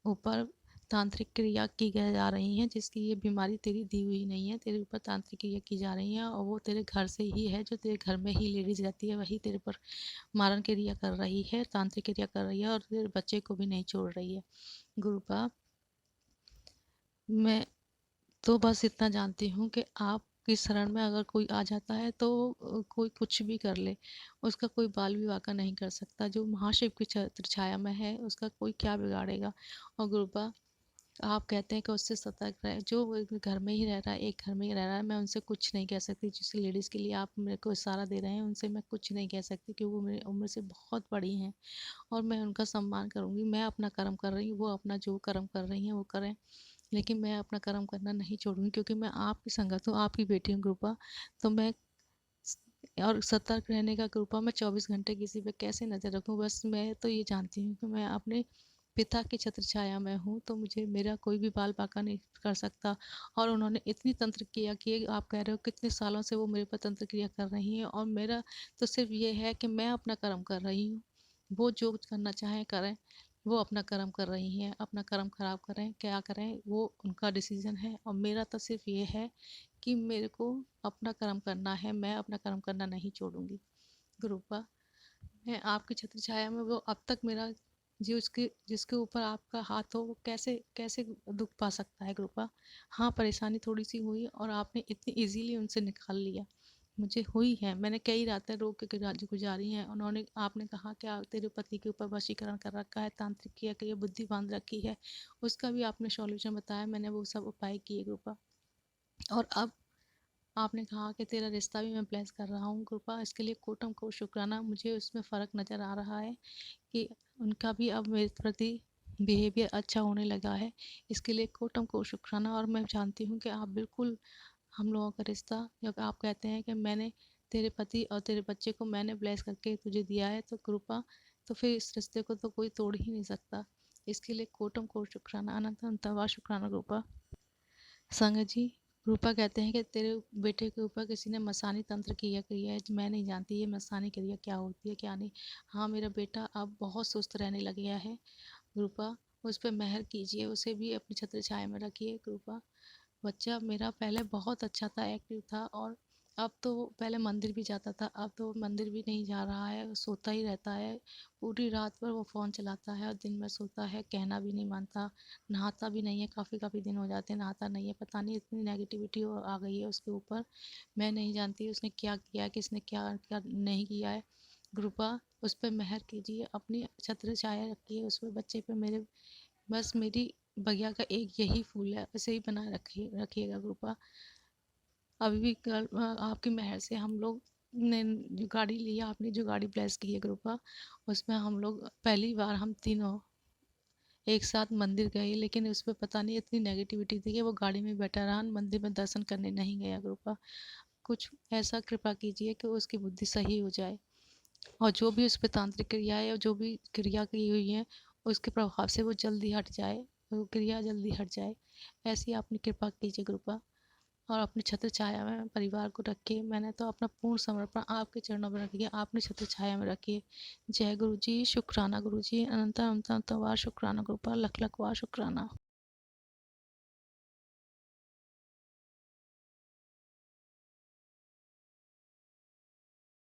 ऊपर तांत्रिक क्रिया की जा रही हैं, जिसकी ये बीमारी तेरी दी हुई नहीं है, तेरे ऊपर तांत्रिक क्रिया की जा रही है और वो तेरे घर से ही है, जो तेरे घर में ही लेडीज रहती है वही तेरे पर मारण क्रिया कर रही है, तांत्रिक क्रिया कर रही है और तेरे बच्चे को भी नहीं छोड़ रही है। गुरुपा मैं तो बस इतना जानती हूँ कि आपकी शरण में अगर कोई आ जाता है तो कोई कुछ भी कर ले, उसका कोई बाल भी वाका नहीं कर सकता। जो महाशिव की छत्र छाया में है उसका कोई क्या बिगाड़ेगा। और गुरुपा आप कहते हैं कि उससे सतर्क रहे, जो वो एक घर में ही रह रहा है, एक घर में ही रह रहा है, मैं उनसे कुछ नहीं कह सकती। जिस लेडीज़ के लिए आप मेरे को इशारा दे रहे हैं उनसे मैं कुछ नहीं कह सकती क्योंकि वो मेरी उम्र से बहुत बड़ी हैं और मैं उनका सम्मान करूँगी। मैं अपना कर्म कर रही हूँ, वो अपना जो कर्म कर रही हैं वो करें, लेकिन मैं अपना कर्म करना नहीं छोड़ूंगी क्योंकि मैं आपकी संगत हूँ, आपकी बेटी हूँ कृपा। तो मैं और सतर्क रहने का कृपा, मैं 24 घंटे किसी पे कैसे नज़र रखूँ। बस मैं तो ये जानती हूँ कि मैं अपने पिता की छत्र छाया में हूँ, तो मुझे मेरा कोई भी बाल बाका नहीं कर सकता। और उन्होंने इतनी तंत्र क्रिया की है, आप कह रहे हो कितने सालों से वो मेरे पर तंत्र क्रिया कर रही हैं और मेरा तो सिर्फ ये है कि मैं अपना कर्म कर रही हूँ, वो जो करना चाहें करें। वो अपना कर्म कर रही हैं, अपना कर्म खराब करें क्या करें वो उनका डिसीजन है और मेरा तो सिर्फ ये है कि मेरे को अपना कर्म करना है, मैं अपना कर्म करना नहीं छोड़ूंगी। गुरुपा मैं आपकी छत्र छाया में, वो अब तक मेरा जो उसके जिसके ऊपर आपका हाथ हो वो कैसे कैसे दुख पा सकता है गुरुपा। हाँ परेशानी थोड़ी सी हुई और आपने इतनी इजीली उनसे निकाल लिया, मुझे हुई है, मैंने कई रातें रो के गुजारी हैं। उन्होंने आपने कहा कि तेरे पति के ऊपर वशीकरण कर रखा है, तांत्रिक किया कि ये बुद्धि बांध रखी है, उसका भी आपने सॉल्यूशन बताया, मैंने वो सब उपाय किए कृपा। और अब आपने कहा कि तेरा रिश्ता भी मैं ब्लेस कर रहा हूँ कृपा, इसके लिए कोटम को शुक्राना। मुझे उसमें फ़र्क नज़र आ रहा है कि उनका भी अब मेरे प्रति बिहेवियर अच्छा होने लगा है। इसके लिए कोटम को शुक्राना। और मैं जानती हूँ कि आप बिल्कुल हम लोगों का रिश्ता, जब आप कहते हैं कि मैंने तेरे पति और तेरे बच्चे को मैंने ब्लेस करके तुझे दिया है तो कृपा, तो फिर इस रिश्ते को तो कोई तोड़ ही नहीं सकता। इसके लिए कोटम को शुक्राना, अनंत अनंतवार शुक्राना रूपा। संगत जी, रूपा कहते हैं कि तेरे बेटे के ऊपर किसी ने मसानी तंत्र किया है। मैं नहीं जानती ये मसानी क्रिया क्या होती है क्या नहीं। हाँ, मेरा बेटा अब बहुत सुस्त रहने लग गया है। रूपा, उस पर मेहर कीजिए, उसे भी अपनी छत्र छाया में रखिए। रूपा, बच्चा मेरा पहले बहुत अच्छा था, एक्टिव था, और अब तो वो पहले मंदिर भी जाता था, अब तो वो मंदिर भी नहीं जा रहा है, सोता ही रहता है। पूरी रात भर वो फ़ोन चलाता है और दिन में सोता है, कहना भी नहीं मानता, नहाता भी नहीं है। काफ़ी दिन हो जाते हैं नहाता नहीं है। पता नहीं इतनी नेगेटिविटी आ गई है उसके ऊपर। मैं नहीं जानती उसने क्या किया है, किसने क्या क्या नहीं किया है। कृपा उस पर मेहर कीजिए, अपनी छत्र छाया रखिए उस पर, बच्चे पे मेरे। बस मेरी बगिया का एक यही फूल है, उसे ही बनाए रखिएगा कृपा। अभी भी कल आपकी मेहर से हम लोग ने जो गाड़ी लिया, आपने जो गाड़ी ब्लेस की है कृपा, उसमें हम लोग पहली बार हम तीनों एक साथ मंदिर गए, लेकिन उस पर पता नहीं इतनी नेगेटिविटी थी कि वो गाड़ी में बैठा रहा, मंदिर में दर्शन करने नहीं गया कृपा। कुछ ऐसा कृपा कीजिए कि उसकी बुद्धि सही हो जाए, और जो भी उस पर तांत्रिक क्रिया है और जो भी क्रिया की हुई है उसके प्रभाव से वो जल्दी हट जाए, वो क्रिया जल्दी हट जाए। ऐसी आपने कृपा कीजिए कृपा। और अपनी छत्र छाया में परिवार को रखिए। मैंने तो अपना पूर्ण समर्पण आपके चरणों में रख दिया, आपने छत्र छाया में रखिए। जय गुरु जी, शुक्राना गुरु जी, अनंत अनंत अनंत वार शुक्राना कृपा, लख लख वार शुक्राना।